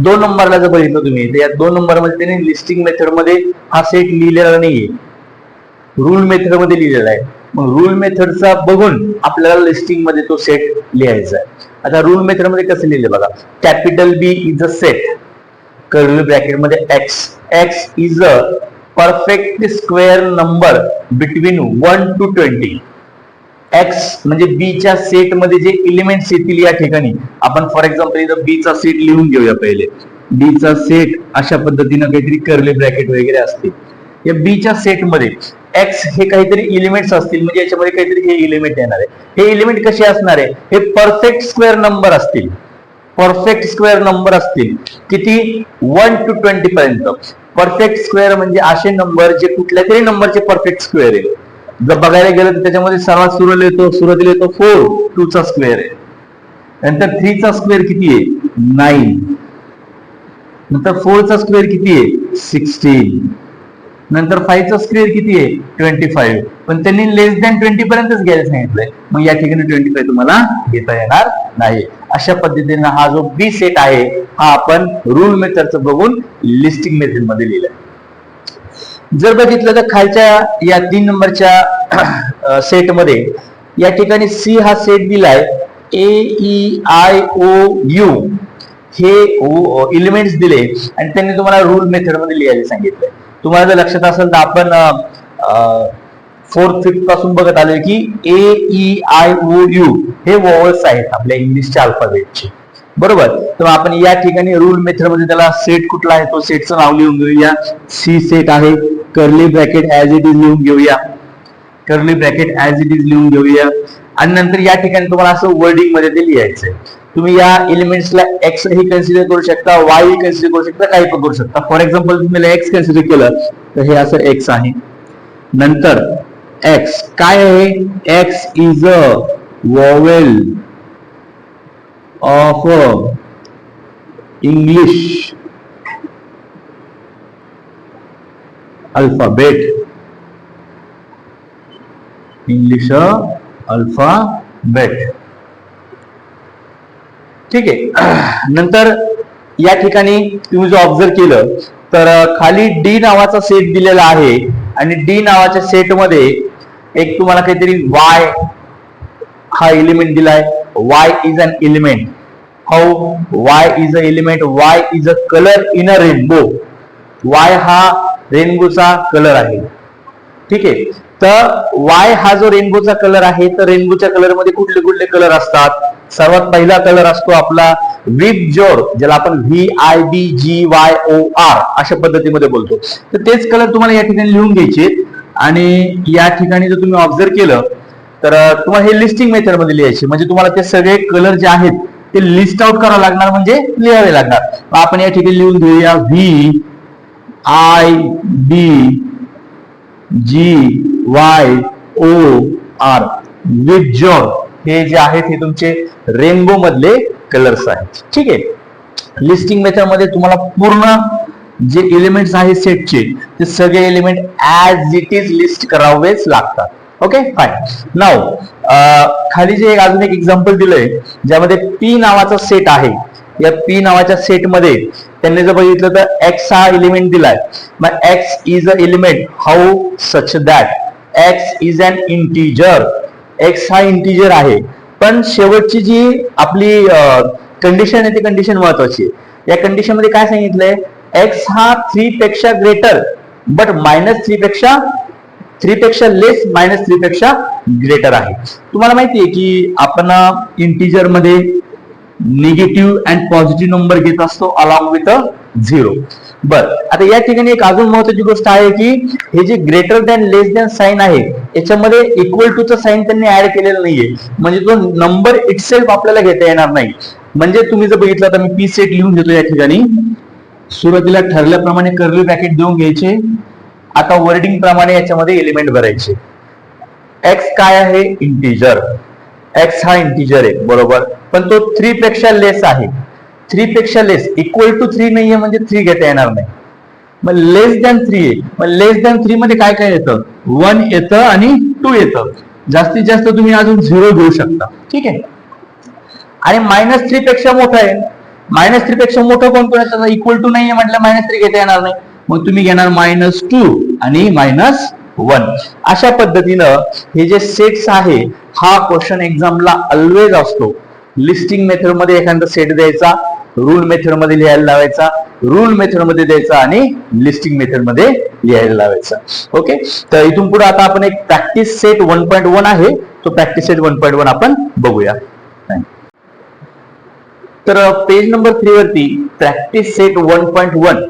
2 नंबरला जर बघितलं तुम्ही तर या 2 नंबर मध्ये त्यांनी लिस्टिंग मेथड मध्ये हा सेट लिहिलेला नाहीये, रूल मेथड मध्ये लिहिलेला आहे. मग रूल मेथडचा बघून आपल्याला लिस्टिंग मध्ये तो सेट लिहायचा आहे. आता रूल मेथड मध्ये कसं लिहिलं बघा, capital B is a set, curly bracket मध्ये X is a perfect square number between 1 to 20. X म्हणजे बी च्या सेट मध्ये जे एलिमेंट्स येतील या ठिकाणी आपण फॉर एक्झाम्पल इथं बी चा सेट लिहून घेऊया. पहिले बी चा सेट अशा पद्धतीनं काहीतरी कर्ली ब्रॅकेट वगैरे असते. या बी च्या सेट मध्ये एक्स हे काहीतरी एलिमेंट्स असतील, म्हणजे याच्यामध्ये काहीतरी हे एलिमेंट येणार आहे. हे एलिमेंट कसे असणार आहे, हे परफेक्ट स्क्वेअर नंबर असतील. परफेक्ट स्क्वेअर नंबर असतील किती, 1 to 20 पर्यंत. परफेक्ट स्क्वेअर म्हणजे असे नंबर जे कुठल्या तरी नंबरचे परफेक्ट स्क्वेअर आहे. जर बघायला गेलं तर त्याच्यामध्ये सर्वात सुरुवातीला येतो 4, 2 चा स्क्वेअर आहे. नंतर 3 चा स्क्वेअर किती आहे, 9. नंतर 4 चा स्क्वेअर किती आहे, 16. नंतर 5 चा स्क्वेअर किती आहे, 25. पण त्यांनी लेस दॅन 20 पर्यंतच घ्यायला सांगितलंय. मग या ठिकाणी 25 तुम्हाला घेता येणार नाही. अशा पद्धतीने हा जो बी सेट आहे हा आपण रूल मेथडचं बघून लिस्टिंग मेथड मध्ये लिहिलाय. जर बघितलं तर खालच्या या 3 नंबरच्या सेट मध्ये या ठिकाणी सी हा सेट दिलाय, AEIOU हे एलिमेंट्स दिले आणि त्यांनी तुम्हाला रूल मेथड मध्ये लिहायला सांगितलंय. तुम्हाला जर लक्षात असेल तर आपण 4th 5th पासून बघत आलोय की AEIOU हे वॉवल्स आहेत आपल्या इंग्लिशच्या अल्फाबेटचे, बरोबर. तर आपण या ठिकाणी रूल मेथड मध्ये त्याला सेट कुठला आहे तो सेटचं नाव लिहून घेऊया. सी सेट आहे, curly bracket as it is लिहून घेऊया, curly bracket as it is लिहून घेऊया. आणि नंतर या ठिकाणी तुम्हाला असं वर्डिंग मध्ये ते लिहायचंय. तुम्ही या एलिमेंट्सला एक्स ही कन्सिडर करू शकता, वाय ही कन्सिडर करू शकता, काही पण करू शकता. फॉर एक्झाम्पल तुम्ही एक्स कन्सिडर केलं तर हे असं एक्स आहे. नंतर एक्स काय आहे, x is a vowel of English alphabet, English alphabet. ठीक आहे. नंतर या ठिकाणी तुम्ही जो ऑब्झर्व केलं तर खाली डी नावाचा सेट दिलेला आहे आणि डी नावाच्या सेट मध्ये एक तुम्हाला काहीतरी वाय हा एलिमेंट दिलाय. Y is an element. How Y is a element, Y is a colour in a rainbow. Y हा रेनबोचा कलर आहे. ठीक आहे. तर वाय हा जो रेनबोचा कलर आहे तर रेनबोच्या कलर मध्ये कुठले कुठले कलर असतात. सर्वात पहिला कलर असतो आपला विबज्योर, ज्याला आपण VIBGYOR अशा पद्धतीमध्ये बोलतो. तर तेच कलर तुम्हाला या ठिकाणी लिहून घ्यायचे आणि या ठिकाणी जर तुम्ही ऑब्झर्व केलं तर तुम्हाला हे लिस्टिंग मेथड मध्ये लिहायचे. म्हणजे तुम्हाला ते सगळे कलर जे आहेत ते लिस्ट आउट करावं लागणार, म्हणजे लिहावे लागणार. आपण या ठिकाणी लिहून घेऊया VIBGYOR विबज्योर. हे जे आहेत हे तुमचे रेनबो मधले कलर्स आहेत. ठीक आहे. लिस्टिंग मेथड मध्ये तुम्हाला पूर्ण जे एलिमेंट्स आहेत सेटचे ते सगळे element as it is list करावेच लागतात. Okay fine. नाव खाली जे अजून एक एक्झाम्पल दिलंय ज्यामध्ये पी नावाचा सेट आहे. या पी नावाच्या सेट मध्ये त्यांनी जर बघितलं तर एक्स हा एलिमेंट दिलाय. मग X is a element how such that X is an integer. X हा इंटिजर आहे. पण शेवटची जी आपली कंडिशन आहे ती कंडिशन महत्वाची आहे. या कंडिशन मध्ये काय सांगितलंय, एक्स हा 3 पेक्षा ग्रेटर बट -3 पेक्षा लेस -3 पेक्षा ग्रेटर आहे. तुम्हाला माहितीये की आपण इंटिजर मध्ये निगेटिव्ह अँड पॉझिटिव्ह नंबर घेत असतो अलॉंग विथ 0. बर, आता या ठिकाणी एक अजून महत्वाची गोष्ट आहे की हे जे ग्रेटर दॅन लेस दॅन साइन आहे याच्यामध्ये इक्वल टू चं साइन त्यांनी ऍड केलेलं नाहीये. म्हणजे तो नंबर इटसेल्फ आपल्याला घेता येणार नाही. म्हणजे तुम्ही जर बघितलं तर मी पी सेट लिहून घेतो. या ठिकाणी सुरुवातीला ठरल्याप्रमाणे कर्ली ब्रॅकेट देऊन घ्यायचे. आता वर्डिंग प्रमाणे याच्यामध्ये एलिमेंट भरायचे. एक्स काय आहे, इंटिजर. एक्स हा इंटिजर आहे, बरोबर. पण तो 3 पेक्षा लेस आहे. 3 पेक्षा लेस, इक्वल टू 3 नाहीये म्हणजे 3 घेता येणार नाही. मग लेस दॅन 3 आहे, मग लेस दॅन 3 मध्ये काय काय येतं, 1 येतं आणि 2 येतं. जास्तीत जास्त तुम्ही अजून 0 घेऊ शकता. ठीक आहे. आणि -3 पेक्षा मोठं आहे, -3 पेक्षा मोठं कोण येतं, इक्वल टू नाहीये म्हटलं -3 घेता येणार नाही, मग तुम्ही घेणार -2 आणि -1. अशा पद्धतीनं हे जे सेट्स आहे, हा क्वेश्चन एक्झामला ऑलवेज असतो. लिस्टिंग मेथड मध्ये एखादा सेट द्यायचा, रूल मेथड मध्ये लिहायला लावायचा, रूल मेथड मध्ये द्यायचा आणि लिस्टिंग मेथड मध्ये लिहायला लावायचा. ओके. तर इथून पुढे आता आपण एक प्रॅक्टिस सेट 1.1 आहे, तो प्रॅक्टिस सेट 1.1 आपण बघूया. तर पेज नंबर 3 वरती प्रॅक्टिस सेट 1.1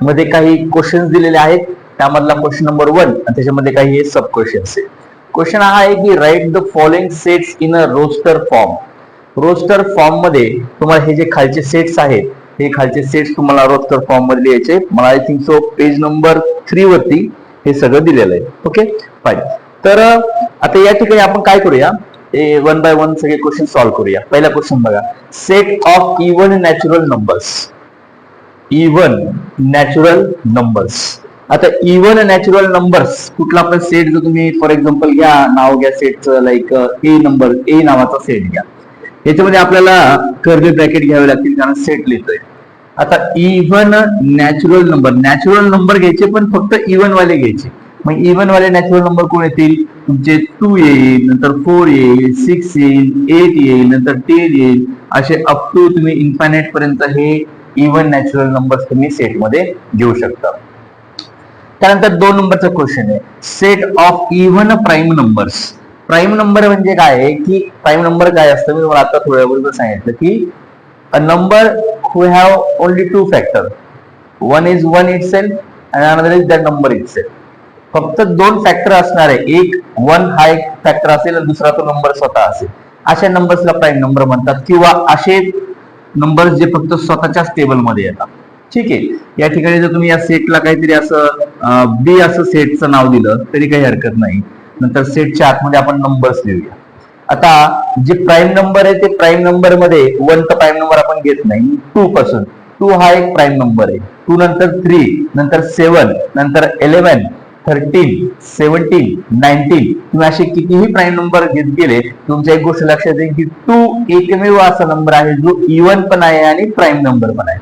मध्ये काही क्वेश्चन्स दिलेले आहेत. त्यामधला क्वेश्चन नंबर 1 आणि त्याच्यामध्ये काही सब क्वेश्चन्स आहेत. क्वेश्चन हा आहे की write the following sets in a roster form. Roster form मध्ये तुम्हाला हे जे खालचे सेट्स आहेत, हे खालचे सेट्स तुम्हाला रोस्टर फॉर्म मध्ये लिहायचे. मला I think so page number 3 वरती हे सगळं दिलेलं आहे. Okay fine. तर आता या ठिकाणी आपण काय करूया, वन बाय वन सगळे क्वेश्चन सॉल्व्ह करूया. पहिला क्वेश्चन बघा, set of even natural numbers. Even natural numbers. आता इव्हन नॅचरल नंबर्स कुठला पण सेट जर तुम्ही फॉर एक्झाम्पल घ्या, नाव घ्या सेटचं, लाईक ए नावाचा सेट घ्या. याच्यामध्ये आपल्याला कर्ली ब्रॅकेट घ्यावे लागतील कारण सेट लिहितोय. आता इव्हन नॅचरल नंबर घ्यायचे, पण फक्त इव्हन वाले घ्यायचे. मग इव्हन वाले नॅचरल नंबर कोण येतील, तुमचे 2 येईल, नंतर 4 येईल, 6 येईल, 8 येईल, नंतर 10 येईल, असे अप टू तुम्ही इन्फायनाइट पर्यंत हे इव्हन नॅचरल नंबर्स तुम्ही सेट मध्ये घेऊ शकता. त्यानंतर 2 नंबरचा क्वेश्चन आहे, set of even prime numbers. Prime number म्हणजे काय आहे की प्राईम नंबर काय असतं, मी तुम्हाला आता थोड्या वेळापूर्वी सांगितलं की a number who have only 2 factor, one is 1 itself आणि another is that number itself. फक्त 2 फॅक्टर असणार आहे, एक 1 हा एक फॅक्टर असेल आणि दुसरा तो नंबर स्वतः असेल, अशा नंबर्सला प्राईम नंबर म्हणतात. किंवा असे नंबर जे फक्त स्वतःच्याच टेबल मध्ये येतात. ठीक आहे. या ठिकाणी जर तुम्ही या सेटला काहीतरी असं बी असं सेटचं नाव दिलं तरी काही हरकत नाही. नंतर सेटच्या आतमध्ये आपण नंबर्स लिहूया. आता जे प्राईम नंबर आहे ते प्राईम नंबर मध्ये 1 तर प्राईम नंबर आपण घेत नाही, 2 पासून 2 हा एक प्राईम नंबर आहे. 2 नंतर 3, नंतर 7, नंतर 11, 13, 17, 19, तुम्ही असे कितीही प्राईम नंबर घेत गेले, तुमच्या एक गोष्ट लक्षात येईल की 2 एकमेव असा नंबर आहे जो इव्हन पण आहे आणि प्राईम नंबर पण आहे.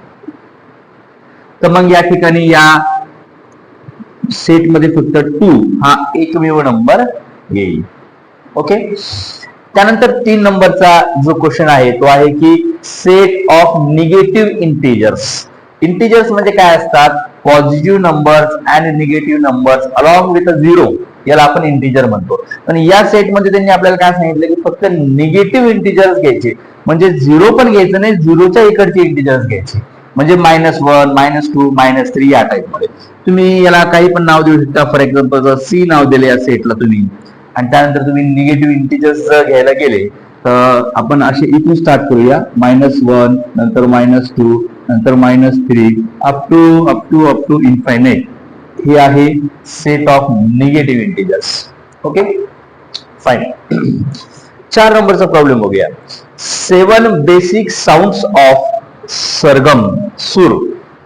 तर मग या ठिकाणी या सेट मध्ये फक्त 2 हा एकमेव नंबर येईल. ओके. त्यानंतर 3 नंबरचा जो क्वेश्चन आहे तो आहे की set of negative integers. Integers म्हणजे काय असतात, positive numbers and negative numbers along with अ 0, याला आपण इंटिजर म्हणतो. पण या सेटमध्ये त्यांनी आपल्याला काय सांगितलं की फक्त निगेटिव्ह इंटिजर्स घ्यायचे, म्हणजे 0 पण घ्यायचं नाही, 0च्या इकडचे इंटिजर्स घ्यायचे, म्हणजे -1, -2, -3 या टाइप मध्ये. तुम्ही याला काही पण नाव देऊ शकता. फॉर एक्झाम्पल जर सी नाव दिले या सेटला तुम्ही, आणि त्यानंतर तुम्ही निगेटिव्ह इंटिजर्स जर घ्यायला गेले तर आपण असे इथून स्टार्ट करूया, -1, नंतर -2, नंतर -3 अप टू इन्फायनाइट. हे आहे set of negative integers. Okay fine. 4 नंबरचा प्रॉब्लेम बघूया, 7 बेसिक साऊंड्स ऑफ सरगम. सूर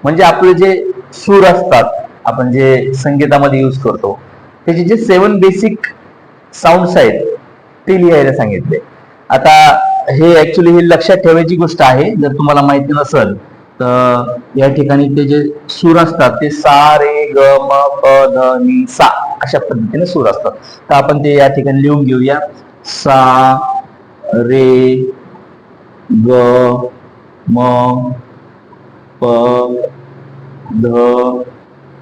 म्हणजे आपले जे सूर असतात, आपण जे संगीतामध्ये यूज करतो, त्याचे जे 7 बेसिक साऊंड्स आहेत ते लिहायला सांगितले. आता हे ऍक्च्युली हे लक्षात ठेवायची गोष्ट आहे. जर तुम्हाला माहिती नसेल तर या ठिकाणी ते जे सूर असतात ते सा, रे, ग, म, प, ध, नि, सा अशा पद्धतीने सूर असतात. तर आपण ते या ठिकाणी लिहून घेऊया, सा, रे, ग, म, प, ध,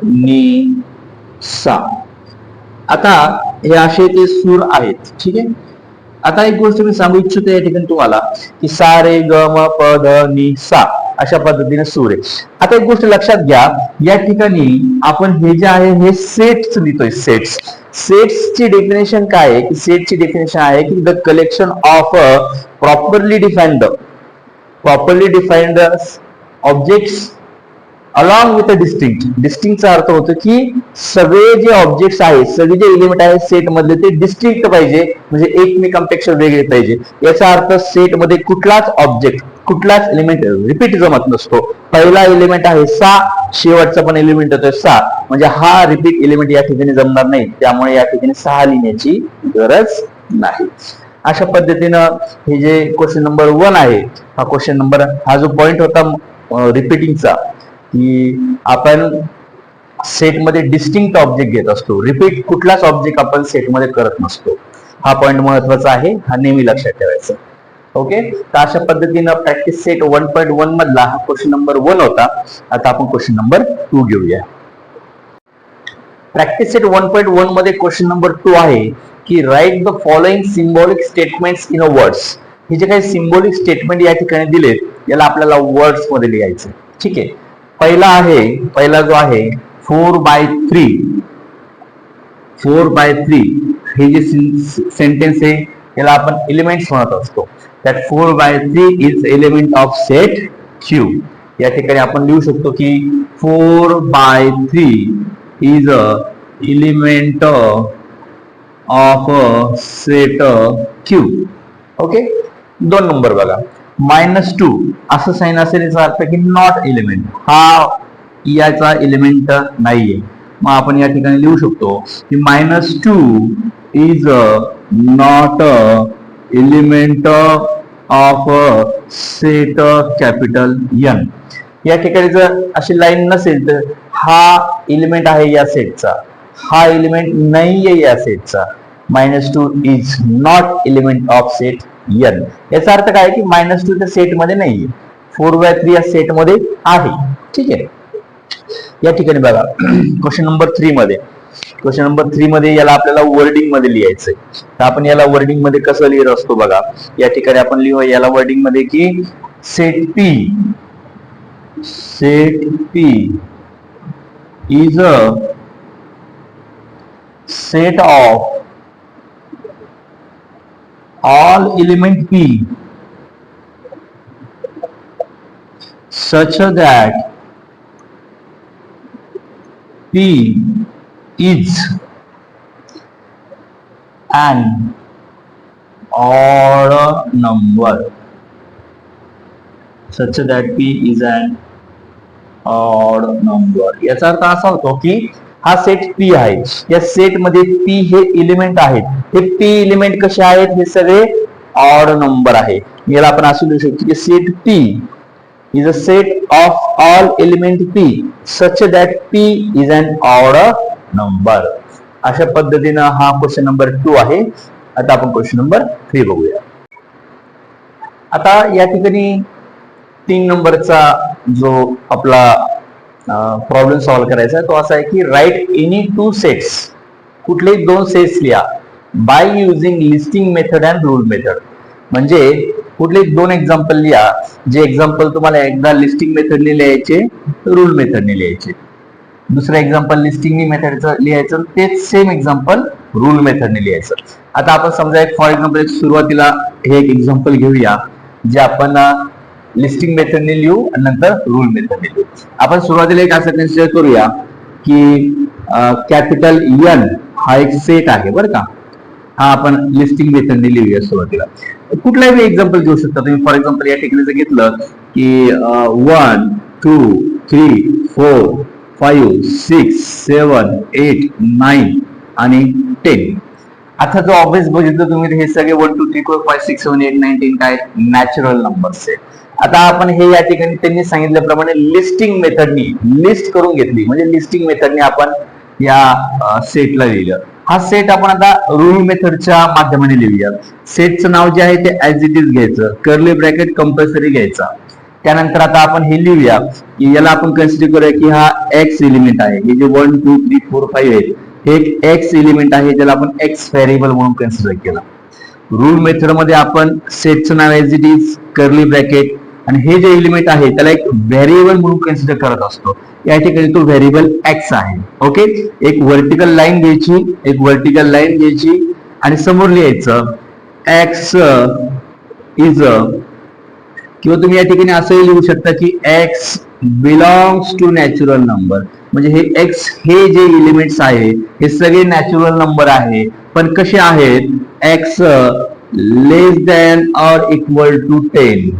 नि, सा. आता हे असे ते सूर आहेत. ठीक आहे. आता एक गोष्ट मी सांगू इच्छितो या ठिकाणी तुम्हाला की सा, रे, ग, म, प, ध, नि, सा अशा पद्धतीने सूर आहे. आता एक गोष्ट लक्षात घ्या, या ठिकाणी आपण हे जे आहे हे सेट्स लिहितोय. सेट्सची डेफिनेशन काय आहे की सेटची डेफिनेशन आहे की the collection of properly defined objects along with a distinct. डिस्टिंक्टचा अर्थ होतो की सगळे जे ऑब्जेक्ट्स आहेत, सगळे जे एलिमेंट आहेत सेट मधले ते डिस्टिंक्ट पाहिजे, म्हणजे एकमेकांपेक्षा वेगळे पाहिजे. याचा अर्थ सेट मध्ये कुठलाच ऑब्जेक्ट कुठलाच एलिमेंट रिपीट जमत नसतो. पहिला एलिमेंट आहे 6, शेवटचा पण एलिमेंट येतोय 6, म्हणजे हा रिपीट एलिमेंट या ठिकाणी जमणार नाही, त्यामुळे या ठिकाणी 6 लिहिण्याची गरज नाही. अशा पद्धतीनं हे जे क्वेश्चन नंबर 1 आहे, हा क्वेश्चन नंबर, हा जो पॉइंट होता रिपीटिंगचा, की आपण सेटमध्ये डिस्टिंक्ट ऑब्जेक्ट घेत असतो, रिपीट कुठलाच ऑब्जेक्ट आपण सेटमध्ये करत नसतो. हा पॉइंट महत्वाचा आहे, हा नेहमी लक्षात ठेवायचा. ओके, तर अशा पद्धतीनं प्रॅक्टिस सेट 1.1 मधला हा क्वेश्चन नंबर 1 होता. आता आपण क्वेश्चन नंबर 2 घेऊया. प्रॅक्टिस सेट 1.1 मध्ये क्वेश्चन नंबर 2 आहे की write the following symbolic statements in a words. हे जे काही सिम्बॉलिक स्टेटमेंट या ठिकाणी दिलेत, याला आपल्याला वर्ड्स मध्ये लिहायचं. ठीक आहे, पहिला जो आहे 4/3, 4/3 हे जे सेंटेन्स आहे याला आपण एलिमेंट्स म्हणत असतो. त्यात 4/3 is element of set Q. या ठिकाणी आपण लिहू शकतो की 4/3 is a element of set Q. Okay, 2 number बघा, -2 असं साइन असेल, याचा अर्थ की नॉट एलिमेंट, हा याचा एलिमेंट नाहीये. मग आपण या ठिकाणी लिहू शकतो की -2 is not element of set capital N. या ठिकाणी जर अशी लाईन नसेल तर हा एलिमेंट आहे या सेटचा, हा एलिमेंट नाहीये या सेटचा. -2 is not element of set N. याचा अर्थ काय की -2 त्या सेटमध्ये नाहीये, 4/3 या सेटमध्ये आहे. ठीक आहे, या ठिकाणी बघा क्वेश्चन नंबर 3 मध्ये याला आपल्याला वर्डिंग मध्ये लिहायचंय. तर आपण याला वर्डिंग मध्ये कसं लिहित असतो बघा, या ठिकाणी आपण लिहू याला वर्डिंग मध्ये की set P is a set of all element P such that P is an odd number. Such that P is an odd number. याचा अर्थ असा होतो की हा सेट P आहे, या सेट मध्ये P हे एलिमेंट आहेत. हे P एलिमेंट कसे आहेत, हे सगळे ऑड नंबर आहे. याला आपण असं लिहू शकतो की set P is a set of all element P such that P is an odd number. अशा पद्धतीनं हा क्वेश्चन नंबर 2 आहे. आता आपण क्वेश्चन नंबर 3 बघूया. आता या ठिकाणी 3 नंबरचा जो आपला प्रॉब्लेम सॉल्व्ह करायचा आहे तो असा आहे की राईट एनी 2 सेट्स, कुठलेही 2 सेट्स लिहा by using listing method and rule method. म्हणजे कुठले 2 एक्झाम्पल लिहा, जे एक्झाम्पल तुम्हाला एकदा लिस्टिंग मेथडने लिहायचे, रूल मेथडने लिहायचे. दुसरं एक्झाम्पल लिस्टिंग मेथडचं लिहायचं, तेच सेम एक्झाम्पल रूल मेथडने लिहायचं. आता आपण समजा एक फॉर एक्झाम्पल एक सुरुवातीला हे एक एक्झाम्पल घेऊया जे आपण लिस्टिंग मेथडने लिहू आणि नंतर रूल मेथडने लिहू. आपण सुरुवातीला एक असं कन्सिडर करूया की कॅपिटल N हा एक सेट आहे बरं का. हा आपण लिस्टिंग मेथडने लिहूया सुरुवातीला. कुठलाही एक्झाम्पल घेऊ शकता तुम्ही. फॉर एक्झाम्पल या ठिकाणी जर घेतलं की 1 2 3 4 5 6 7 8 9 आणि 10. आता जो ऑब्वियस बघितलं तुम्ही, हे सगळे 1 2 3 4 5 6 7 8 9 10 काय नॅचरल नंबर्स आहे. आता आपण हे या ठिकाणी त्यांनी सांगितल्याप्रमाणे लिस्टिंग मेथडनी लिस्ट करून घेतली, म्हणजे लिस्टिंग मेथडने आपण या सेटला लिहिलं. हा सेट आपण आता रूल मेथडच्या माध्यमाने लिहूया. सेटचं नाव जे आहे ते ऍज इट इज घ्यायचं, कर्ली ब्रॅकेट कंपल्सरी घ्यायचा. त्यानंतर आता आपण हे लिहूया की याला आपण कन्सिडर करूया की हा एक्स एलिमेंट आहे. हे जे 1 2 3 4 5 आहे हे एक एक्स एलिमेंट आहे, ज्याला आपण एक्स व्हेरिएबल म्हणून कन्सिडर केला. रूल मेथड मध्ये आपण सेटचं नाव as it is curly bracket आणि हे जे एलिमेंट आहे त्याला एक व्हेरिएबल म्हणून कन्सिडर करत असतो. या ठिकाणी तो व्हेरिएबल एक्स आहे. ओके, एक व्हर्टिकल लाईन घ्यायची, आणि समोर लिहायचं एक्स इज, किंवा तुम्ही या ठिकाणी असंही लिहू शकता की X belongs to natural number. म्हणजे हे एक्स हे जे एलिमेंट्स आहे हे सगळे नॅचरल नंबर आहे, पण कसे आहेत, X less than or equal to 10.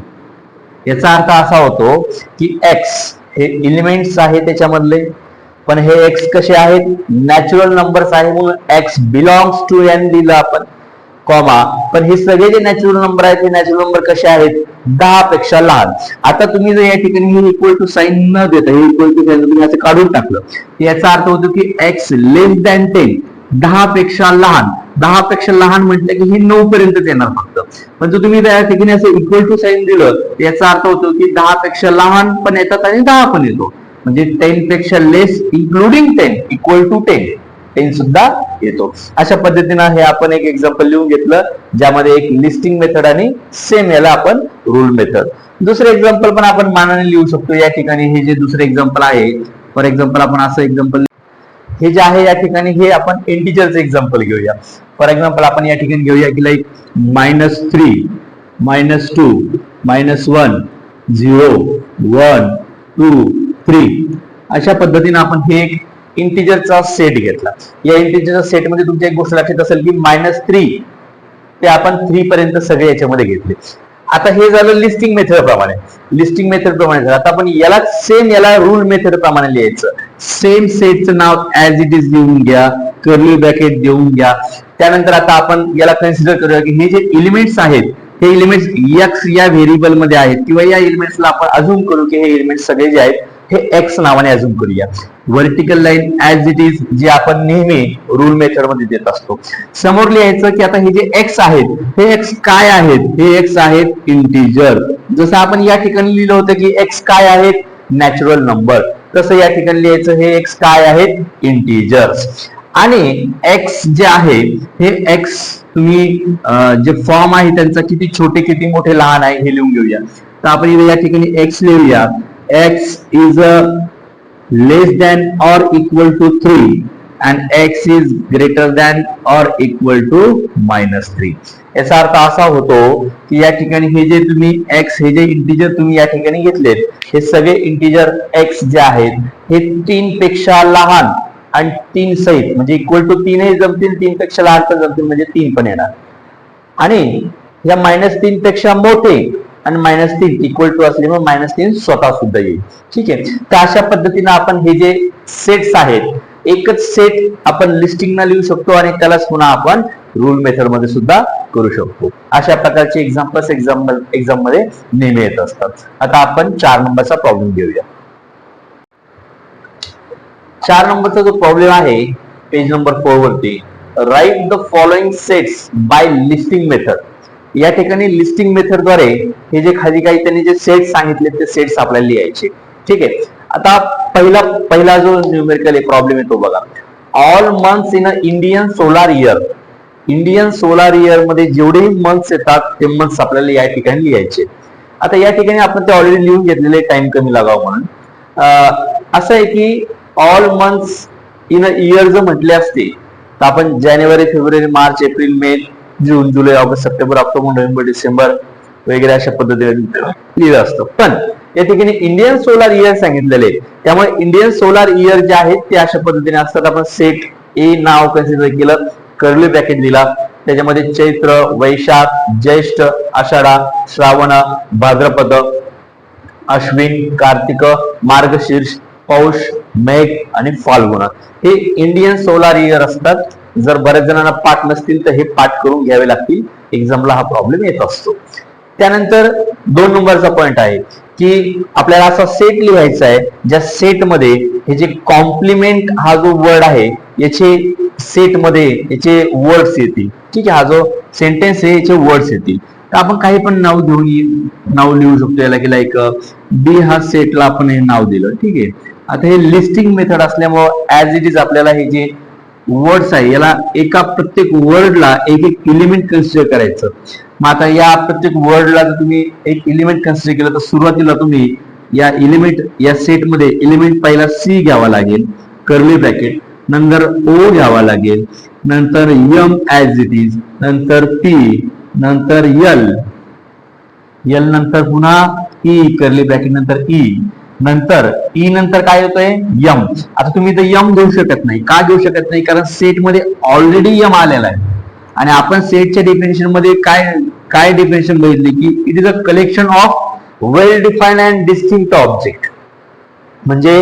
याचा अर्थ असा होतो की एक्स हे एलिमेंट्स आहे त्याच्यामधले, पण हे एक्स कसे आहेत, नॅचरल नंबर्स आहे म्हणून एक्स बिलॉंग्स टू एन दिलं आपण, कॉमा, पण हे सगळे जे नॅचरल नंबर आहेत हे नॅचरल नंबर कसे आहेत, 10 पेक्षा लहान. आता तुम्ही जर या ठिकाणी हे इक्वल टू साइन न देता हे इक्वल टू साइन तुम्ही असं काढून टाकलं, याचा अर्थ होतो की एक्स लेस दॅन 10, 10 पेक्षा लहान. 10 पेक्षा लहान म्हटलं की हे 9 पर्यंत येणार फक्त, पण जर तुम्ही त्या ठिकाणी असं इक्वल टू साइन दिलं याचा अर्थ होतो की 10 पेक्षा लहान पण येतात आणि 10 पण येतो, म्हणजे 10 पेक्षा लेस इन्क्लुडिंग 10 इक्वल टू 10 सुद्धा येतो. अशा पद्धतीनं हे आपण एक एक्झाम्पल लिहून घेतलं, ज्यामध्ये एक लिस्टिंग मेथड आणि सेम याला आपण रूल मेथड. दुसरं एक्झाम्पल पण आपण मानाने लिहू शकतो. या ठिकाणी हे जे दुसरे एक्झाम्पल आहे, फॉर एक्झाम्पल आपण असं एक्झाम्पल हे जे आहे या ठिकाणी हे आपण इंटिजरचं एक्झाम्पल घेऊया. फॉर एक्झाम्पल आपण या ठिकाणी घेऊया की लाईक -3, -2, -1, 0, 1, 2, 3 अशा पद्धतीने आपण हे एक इंटिजरचा सेट घेतला. या इंटिजरच्या सेटमध्ये तुमच्या एक गोष्ट लक्षात असेल की -3 ते आपण 3 पर्यंत सगळे याच्यामध्ये घेतले. आता हे झालं लिस्टिंग मेथड प्रमाणे. लिस्टिंग मेथड प्रमाणे आता आपण याला सेम याला रूल मेथड प्रमाणे लिहायचं. सेम सेटचं नाव ऍज इट इज लिहून घ्या, कर्ली ब्रॅकेट देऊन घ्या. त्यानंतर आता आपण याला कन्सिडर करूया की हे जे एलिमेंट्स आहेत हे एलिमेंट्स एक्स या व्हेरिएबल मध्ये आहेत, किंवा या एलिमेंट्सला आपण अझूम करू की हे एलिमेंट्स सगळे जे आहेत हे एक्स नावाने अझूम करूया. Vertical line as it is जे आपण नेहमी रूल मेथड मध्ये देत असतो. समोर लिहायचं की आता हे जे एक्स आहेत हे एक्स काय आहेत, हे एक्स आहेत इंटिजर. जसं आपण या ठिकाणी लिहिलं होतं की एक्स काय आहेत, नॅचरल नंबर, तसं या ठिकाणी लिहायचं हे एक्स काय आहेत, इंटिजर्स. आणि एक्स जे आहे हे एक्स तुम्ही जे फॉर्म आहे त्यांचा किती छोटे किती मोठे लहान आहे हे लिहून घेऊया. तर आपण या ठिकाणी एक्स लिहूया, x is less than or equal to 3 and x is greater than or equal to -3. याचा अर्थ असा होतो की या ठिकाणी हे जे तुम्ही x हे जे इंटिजर तुम्ही या ठिकाणी घेतलेत हे सगळे इंटिजर x जे आहेत हे 3 पेक्षा लहान आणि 3 सहित म्हणजे इक्वल टू 3 जमतील, 3 पेक्षा लहान पण जमतील म्हणजे 3 पण येणार, आणि या -3 पेक्षा मोठे आणि -3 इक्वल टू असल्यामुळे -3 स्वतः सुद्धा येईल. ठीक आहे. तर अशा पद्धतीने आपण हे जे सेट्स आहेत एकच सेट आपण लिस्टिंग लिहू शकतो आणि त्यालाच पुन्हा आपण रूल मेथड मध्ये सुद्धा करू शकतो. अशा प्रकारचे एक्झाम्पल्स एक्झाम मध्ये नेहमी येत असतात. आता आपण 4 नंबरचा प्रॉब्लेम घेऊया. 4 नंबरचा जो प्रॉब्लेम आहे पेज नंबर 4 वरती, write the following sets by listing method. या ठिकाणी लिस्टिंग मेथड द्वारे हे जे खाली काही त्यांनी जे सेट सांगितले ते सेट्स आपल्याला लिहायचे. ठीक आहे. आता पहिला जो न्यूमेरिकल प्रॉब्लेम येतो बघा, all months in a Indian solar year. Indian solar year मध्ये जेवढेही मंथ्स येतात ते मंथ्स आपल्याला या ठिकाणी लिहायचे. आता या ठिकाणी आपण ते ऑलरेडी लिहून घेतलेले, टाइम कमी लागावं म्हणून. असं आहे की all months in a year जर म्हटले असते तर आपण जानेवारी, फेब्रुवारी, मार्च, एप्रिल, मे, जून, जुलै, ऑगस्ट, सप्टेंबर, ऑक्टोबर, नोव्हेंबर, डिसेंबर वगैरे अशा पद्धतीने लिहिलं असतं. पण या ठिकाणी इंडियन सोलार इयर सांगितलेले, त्यामुळे इंडियन सोलार इयर जे आहेत ते अशा पद्धतीने असतात. आपण सेट ए नाव कन्सिडर केलं, कर्ली ब्रॅकेट दिला, त्याच्यामध्ये चैत्र, वैशाख, ज्येष्ठ, आषाढा, श्रावण, भाद्रपद, अश्विन, कार्तिक, मार्गशीर्ष, पौष, मेघ आणि फाल्गुन हे इंडियन सोलार इयर असतात. जर बऱ्याच जणांना पाठ नसतील तर हे पाठ करून घ्यावे लागतील, एक्झामला हा प्रॉब्लेम येत असतो. त्यानंतर 2 नंबरचा पॉइंट आहे की आपल्याला असा सेट लिहायचा आहे ज्या सेटमध्ये हे जे कॉम्प्लिमेंट हा जो वर्ड आहे याचे सेटमध्ये याचे वर्ड्स येतील. ठीक आहे. हा जो सेंटेन्स आहे याचे वर्ड्स येतील. तर आपण काही पण नाव लिहू शकतो याला, की लाईक बी हा सेटला आपण हे नाव दिलं. ठीक आहे. आता हे लिस्टिंग मेथड असल्यामुळे ऍज इट इज आपल्याला हे जे वर्ड्स आहे याला एका प्रत्येक वर्डला एक एक एलिमेंट कन्सिडर करायचं. मग आता या प्रत्येक वर्डला जर तुम्ही एक एलिमेंट कन्सिडर केलं तर सुरुवातीला तुम्ही या एलिमेंट या सेटमध्ये एलिमेंट पहिला सी घ्यावा लागेल, कर्ली ब्रॅकेट, नंतर ओ घ्यावा लागेल, नंतर एम ऍज इट इज, नंतर पी, नंतर एल नंतर पुन्हा ई, कर्ली ब्रॅकेट नंतर ई, नंतर ई नंतर काय होतंय यम. आता तुम्ही इथं यम घेऊ शकत नाही. का घेऊ शकत नाही? कारण सेट मध्ये ऑलरेडी यम आलेला आहे आणि आपण सेटच्या डेफिनेशन मध्ये काय डेफिनेशन बघितली की it is a collection of well define and distinct object म्हणजे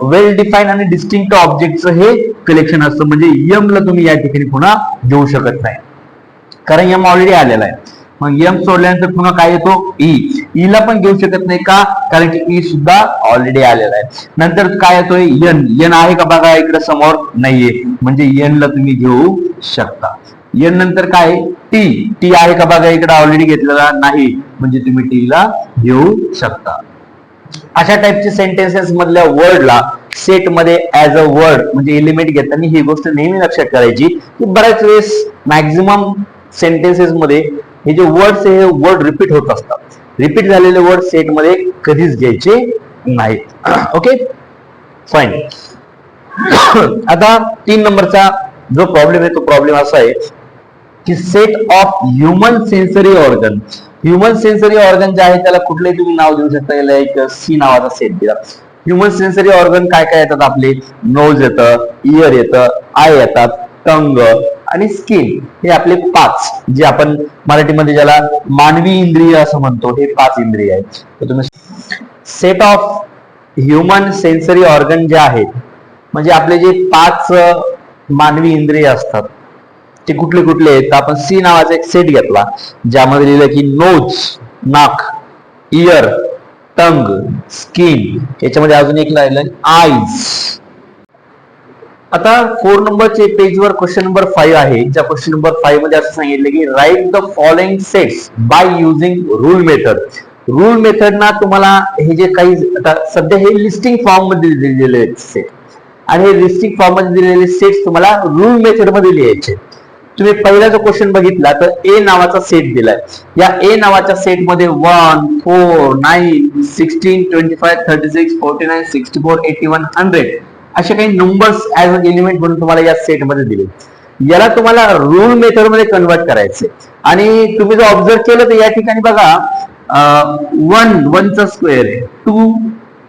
वेल डिफाईन आणि डिस्टिंक्ट ऑब्जेक्टचं हे कलेक्शन असतं. म्हणजे यम ला तुम्ही या ठिकाणी पुन्हा घेऊ शकत नाही, कारण यम ऑलरेडी आलेला आहे. मग यम सोडल्यानंतर पुन्हा काय येतो ई ला पण घेऊ शकत नाही का, कारण की ई सुद्धा ऑलरेडी आलेला आहे. नंतर काय येतोय एन आहे का बघा इकडे समोर नाहीये, म्हणजे एन ला तुम्ही घेऊ शकता. एन नंतर काय टी आहे का बघा इकडे ऑलरेडी घेतलेला नाही, म्हणजे तुम्ही टी ला घेऊ शकता. अशा टाइपचे सेंटेन्सेस मधल्या वर्डला सेट मध्ये ऍज अ वर्ड म्हणजे एलिमेंट घेताना ही गोष्ट नेहमी लक्षात करायची की बऱ्याच वेळेस मॅक्झिमम सेंटेन्सेस मध्ये हे जे वर्ड्स आहे हे वर्ड रिपीट होत असतात. रिपीट झालेले वर्ड सेट मध्ये कधीच घ्यायचे नाहीत. Okay fine. आता 3 नंबरचा जो प्रॉब्लेम आहे तो प्रॉब्लेम असा आहे की set of human sensory organ. Human sensory organ जे आहे त्याला कुठलंही तुम्ही नाव देऊ शकता. याला एक सी नावाचा सेट दिला. ह्युमन सेन्सरी ऑर्गन काय काय येतात आपले, नोज येतं, इयर येतं, आय येतात, टंग आणि स्किन. हे आपले 5 जे आपण मराठीमध्ये ज्याला मानवी इंद्रिय असं म्हणतो, हे 5 इंद्रिय आहेत. तर तुम्ही set of human sensory organ जे आहेत म्हणजे आपले जे 5 मानवी इंद्रिय असतात ते कुठले कुठले आहेत. आपण सी नावाचा एक सेट घेतला ज्यामध्ये लिहिलं की नोज नाक, इयर, टंग, स्किन, याच्यामध्ये अजून एक राहिलं आईज. आता 4 नंबरचे पेजवर क्वेश्चन नंबर 5 आहे. ज्या क्वेश्चन नंबर 5 मध्ये असं सांगितलं की write the following sets by using rule method. Rule method ना तुम्हाला हे जे काही आता सध्या हे लिस्टिंग फॉर्म मध्ये दिलेले सेट आणि हे लिस्टिंग फॉर्म मध्ये दिलेले सेट्स तुम्हाला रूल मेथड मध्ये लिहायचे. तुम्ही पहिला जो क्वेश्चन बघितला तर ए नावाचा सेट दिलाय. या ए नावाच्या सेट मध्ये 1, 4, 9, 16, 25, 36, 49, 64, 81, 100 असे काही नंबर्स ऍज अ एलिमेंट म्हणून तुम्हाला या सेट मध्ये दिले. याला तुम्हाला रूल मेथड मध्ये कन्वर्ट करायचे आणि तुम्ही जर ऑब्झर्व केलं तर या ठिकाणी बघा 1 चा स्क्वेअर आहे, 2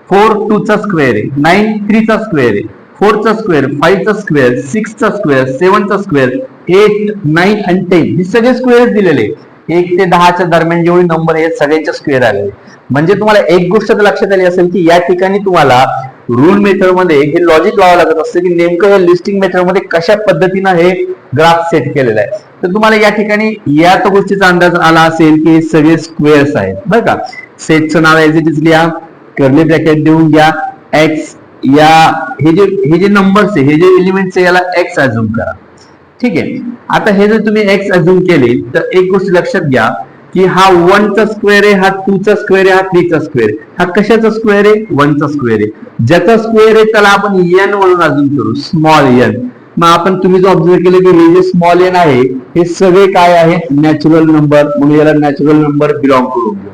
4 2 चा स्क्वेअर आहे, 9 3 चा स्क्वेअर आहे, 4 चा स्क्वेअर, 5 चा स्क्वेअर, 6 चा स्क्वेअर, 7 चा स्क्वेअर, 8 9 आणि 10 हे सगळे स्क्वेअर दिलेले. 1 ते 10च्या दरम्यान जेवढे नंबर आहेत सगळ्यांचे स्क्वेअर आले. म्हणजे तुम्हाला एक गोष्ट लक्षात आली असेल की या ठिकाणी तुम्हाला रूल मेथड मध्ये हे लॉजिक लावावं लागत असतं की नेमकं हे लिस्टिंग मेथड मध्ये कशा पद्धतीनं हे ग्राफ सेट केलेलं आहे. तर तुम्हाला या ठिकाणी या गोष्टीचा अंदाज आला असेल की हे सगळे स्क्वेअर्स आहेत बरं का. सेटचं नाव एज इट इज लिहा, कर्ली ब्रॅकेट देऊन घ्या, एक्स या हे जे नंबर्स आहे हे जे एलिमेंट्स आहे याला एक्स अझ्युम करा. ठीक आहे. आता हे जर तुम्ही एक्स अझ्युम केले तर एक गोष्ट लक्षात घ्या की हा 1 चा स्क्वेअर आहे, हा 2 चा स्क्वेअर आहे, हा 3 चा स्क्वेअर आहे. हा कशाचा स्क्वेअर आहे, 1 चा स्क्वेअर आहे. ज्याचा स्क्वेअर आहे त्याला आपण एन म्हणून अझ्युम करू, स्मॉल एन. मग आपण तुम्ही जो ऑब्झर्व केलं की हे जे स्मॉल एन आहे हे सगळे काय आहे नॅचरल नंबर, म्हणून याला नॅचरल नंबर बिलॉंग करून घेऊ.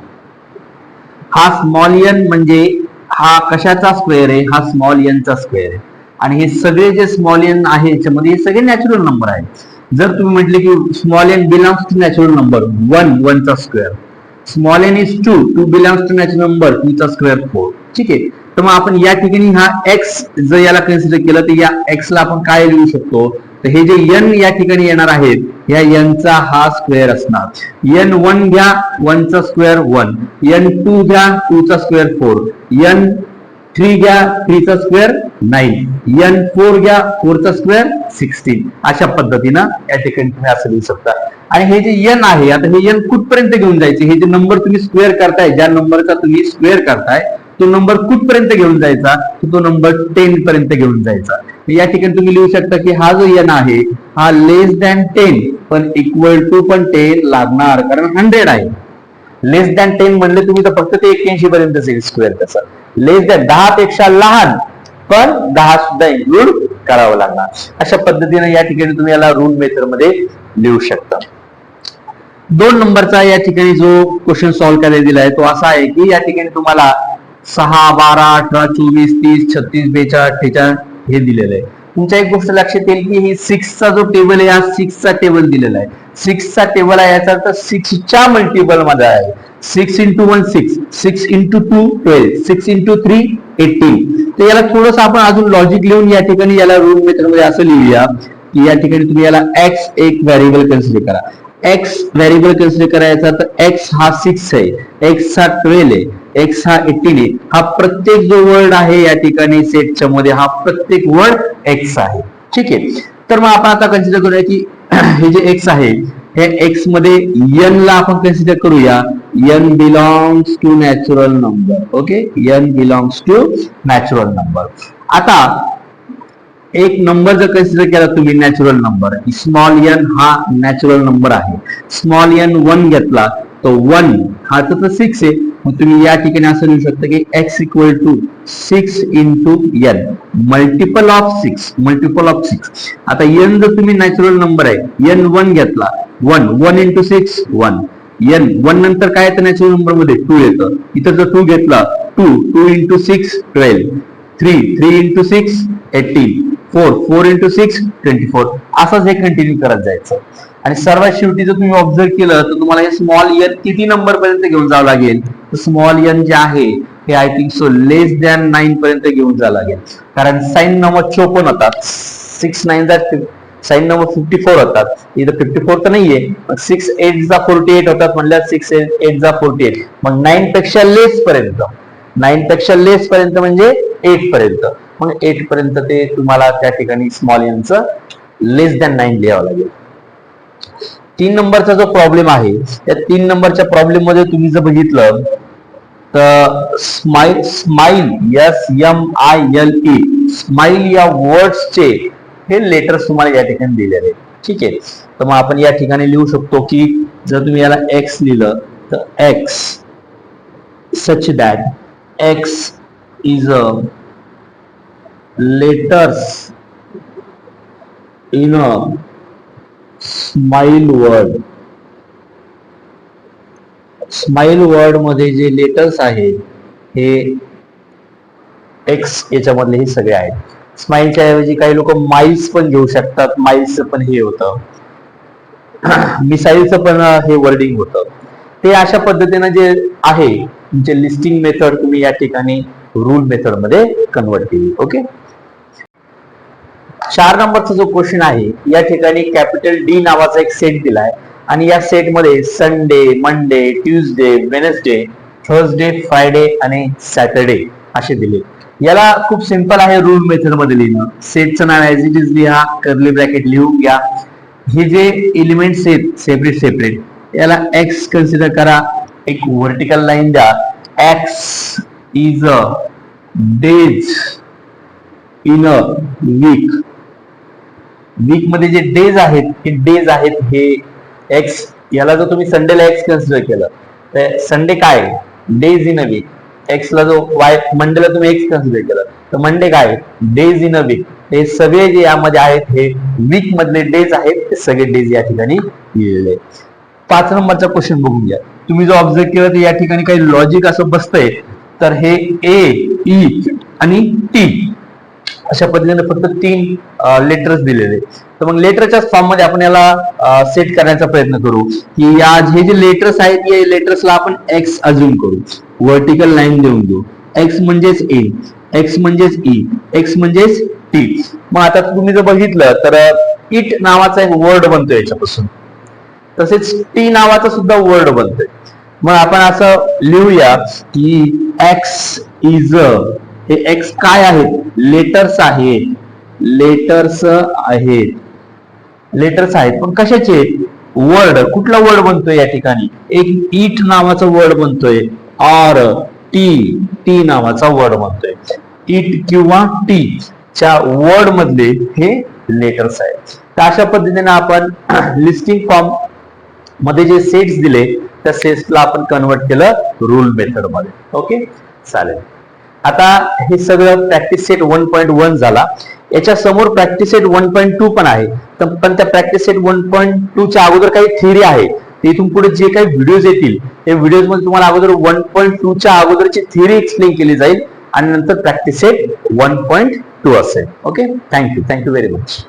हा स्मॉल एन म्हणजे हा कशाचा स्क्वेअर आहे, हा स्मॉल एन चा स्क्वेअर आहे. आणि हे सगळे जे स्मॉल एन आहे याच्यामध्ये हे सगळे नॅचरल नंबर आहेत. जर तुम्ही म्हटले की small N belongs to natural number 1 चा square, small N is 2 belongs to natural number 2 चा स्क्वेअर 4. ठीक आहे. तर मग आपण या ठिकाणी हा एक्स जर याला कन्सिडर केलं तर या एक्स ला आपण काय लिहू शकतो, तर हे जे एन या ठिकाणी येणार आहेत या एनचा हा स्क्वेअर असणार. एन 1 घ्या 1 चा स्क्वेअर 1, एन 2 घ्या 2 चा स्क्वेअर 4, एन 3 घ्या 3 चा स्क्वेअर 9, एन 4 घ्या 4 चा स्क्वेअर 16. अशा पद्धतीनं या ठिकाणी तुम्ही असं लिहू शकता. आणि हे जे एन आहे आता हे एन कुठपर्यंत घेऊन जायचे, हे जे नंबर तुम्ही स्क्वेअर करताय, ज्या नंबरचा तुम्ही स्क्वेअर करताय तो नंबर कुठपर्यंत घेऊन जायचा, तो नंबर 10 पर्यंत घेऊन जायचा. या ठिकाणी तुम्ही लिहू शकता की हा जो एन आहे हा लेस दॅन 10 पण इक्वल टू पण 10 लागणार, कारण 100 आहे. लेस दॅन 10 म्हणले तुम्ही तर फक्त ते 81 पर्यंत स्क्वेअर त्याचा. लेस दॅन 10 पेक्षा लहान पण 10 सुद्धा इन्क्लूड करावं लागणार. अशा पद्धतीने या ठिकाणी तुम्ही याला रूल मेथड मध्ये लिहू शकता. 2 नंबरचा या ठिकाणी जो क्वेश्चन सॉल्व्ह करायला दिलाय तो असा आहे की या ठिकाणी तुम्हाला 6 12 18 24 30 36 42 48 हे दिलेलं आहे. तुमच्या एक गोष्ट लक्षात येईल की ही 6 चा जो टेबल आहे हा 6 चा टेबल दिलेला आहे. 6 चा टेबल आहे याचा अर्थ 6 च्या मल्टिपल मध्ये आहे. 6 into 1 6, 6 into 2 12, 6 into 3 18. तर याला थोडस आपण अजून लॉजिक लिहून या ठिकाणी याला रूल मेथड मध्ये असं लिहूया की या ठिकाणी तुम्ही याला एक्स एक व्हेरिएबल कन्सिडर करा. एक्स व्हेरिएबल कन्सिडर करायचा तर एक्स हा 6 आहे, एक्स हा 12 आहे, एक्स हा 18 आहे. हा प्रत्येक जो वर्ड आहे या ठिकाणी सेटच्या मध्ये हा प्रत्येक वर्ड एक्स आहे. ठीक आहे. तर मग आपण आता कन्सिडर करूया की हे जे एक्स आहे हे एक्स मध्ये एन ला आपण कन्सिडर करूया. N belongs to natural number. Okay, N belongs to natural number. आता एक नंबर जर कन्सिडर केला तुम्ही नॅचरल नंबर, स्मॉल एन हा नॅचरल नंबर आहे. स्मॉल एन 1 घेतला तर 1 हा तर 6 आहे. मग तुम्ही या ठिकाणी असं लिहू शकता की x equal to 6 into N, multiple of 6, multiple of 6. आता एन जर तुम्ही नॅचरल नंबर आहे एन 1 घेतला, 1 इंटू 6 1, एन 1 नंतर काय येतं नॅचरल नंबर मध्ये 2 येतं. इथं जर 2 घेतला 2 इंटू 6 12, 3 इंटू 6 18, 4 इंटू 6 24. असंच हे कंटिन्यू करत जायचं. आणि सर्वात शेवटी जर तुम्ही ऑब्झर्व केलं तर तुम्हाला हे स्मॉल एन किती नंबर पर्यंत घेऊन जावं लागेल. तर स्मॉल एन जे आहे हे I think so less than 9 पर्यंत घेऊन जावं लागेल. कारण साइन नंबर 54 होतात, 6 9 साइन नंबर 54 होतात. इथं 54 तर नाहीये, 6 8 जा 48 होतात म्हणल्यावर 6 8 जा 48. मग 9 पेक्षा लेस पर्यंत, 9 पेक्षा लेस पर्यंत म्हणजे 8 पर्यंत. मग 8 पर्यंत ते तुम्हाला त्या ठिकाणी स्मॉल एनचं लेस दॅन 9 लिहावं लागेल. 3 नंबरचा जो प्रॉब्लेम आहे त्या 3 नंबरच्या प्रॉब्लेम मध्ये तुम्ही जर बघितलं तर स्माइल, SMILE, स्माइल या वर्ड्सचे हे लेटर्स तुम्हाला या ठिकाणी दिलेले आहेत. ठीक आहे. तर मग आपण या ठिकाणी लिहू शकतो की जर तुम्ही याला एक्स लिहिलं तर x such that X is a letters in a smile word. Smile word मध्ये जे लेटर्स आहेत हे एक्स याच्यामधले हे सगळे आहेत. स्माइलच्या ऐवजी काही लोक माइल्स पण घेऊ शकतात, माइल्सचं पण हे होतं, मिसाईलचं पण हे वर्डिंग होतं. ते अशा पद्धतीने जे आहे तुमचे लिस्टिंग मेथड तुम्ही या ठिकाणी रूल मेथड मध्ये कन्वर्ट केली. ओके. 4 नंबरचा जो क्वेश्चन आहे या ठिकाणी कॅपिटल डी नावाचा एक सेट दिलाय आणि या सेट मध्ये Sunday, Monday, Tuesday, Wednesday, Thursday, Friday आणि सॅटरडे असे दिले. याला खूप सिंपल आहे रूल मेथड मध्ये लिहिणं. सेटचं नाव ऍज इट इज लिहा, कर्ली ब्रॅकेट लिहून घ्या. हे जे एलिमेंट्स आहेत सेपरेट सेपरेट याला एक्स कन्सिडर करा, एक व्हर्टिकल लाईन द्या. X is a days in a week. Week मध्ये जे डेज आहेत हे एक्स. याला जर तुम्ही संडेला एक्स कन्सिडर केलं तर संडे काय डेज इन अ वीक. एक्सला जो वाय मंडेला तुम्ही एक्स कन्सिडर केलं तर मंडे काय डेज इन अ वीक. हे सगळे जे यामध्ये आहेत हे वीक मधले डेज आहेत, ते सगळे डेज या ठिकाणी लिहिलेले. 5 नंबरचा क्वेश्चन बघून घ्या. तुम्ही जो ऑब्झर्व केलं तर या ठिकाणी काही लॉजिक असं बसतंय. तर हे ए, ई आणि टी अशा पद्धतीने फक्त 3 लेटर्स दिलेले. तर मग लेटरच्या फॉर्म मध्ये आपण याला सेट करण्याचा प्रयत्न करू की या हे जे लेटर्स आहेत या लेटर्सला आपण एक्स अज्युम करू, व्हर्टिकल लाईन देऊन देऊ. एक्स म्हणजेच ए, एक्स म्हणजेच ई, एक्स म्हणजेच टी. मग आता तुम्ही जर बघितलं तर इट नावाचा एक वर्ड बनतोय याच्यापासून, तसेच टी नावाचा सुद्धा वर्ड बनतोय. मग आपण असं लिहूया की एक्स इज अ, हे एक्स काय आहेत लेटर्स आहेत, लेटर्स आहेत, लेटर्स आहेत. पण कशाचे वर्ड, कुठला वर्ड बनतोय या ठिकाणी एक इट नावाचा वर्ड बनतोय और टी नावाचा वर्ड बनतोय. इट किंवा टी च्या वर्ड मधले हे लेटर्स आहेत. तर अशा पद्धतीने आपण लिस्टिंग फॉर्म मध्ये जे सेट्स दिले त्या सेट्सला आपण कन्वर्ट केलं रूल मेथड मध्ये. ओके, चालेल. आता हे सगळं प्रॅक्टिस सेट 1.1 झाला. याच्या समोर प्रॅक्टिस सेट 1.2 पण आहे. पण त्या प्रॅक्टिस सेट 1.2 च्या अगोदर काही थिअरी आहे. इथून पुढे जे काही व्हिडिओज येतील त्या व्हिडिओज मध्ये तुम्हाला अगोदर 1.2 च्या अगोदरची थिअरी एक्सप्लेन केली जाईल आणि नंतर प्रॅक्टिस सेट 1.2 असेल. Okay, thank you very much.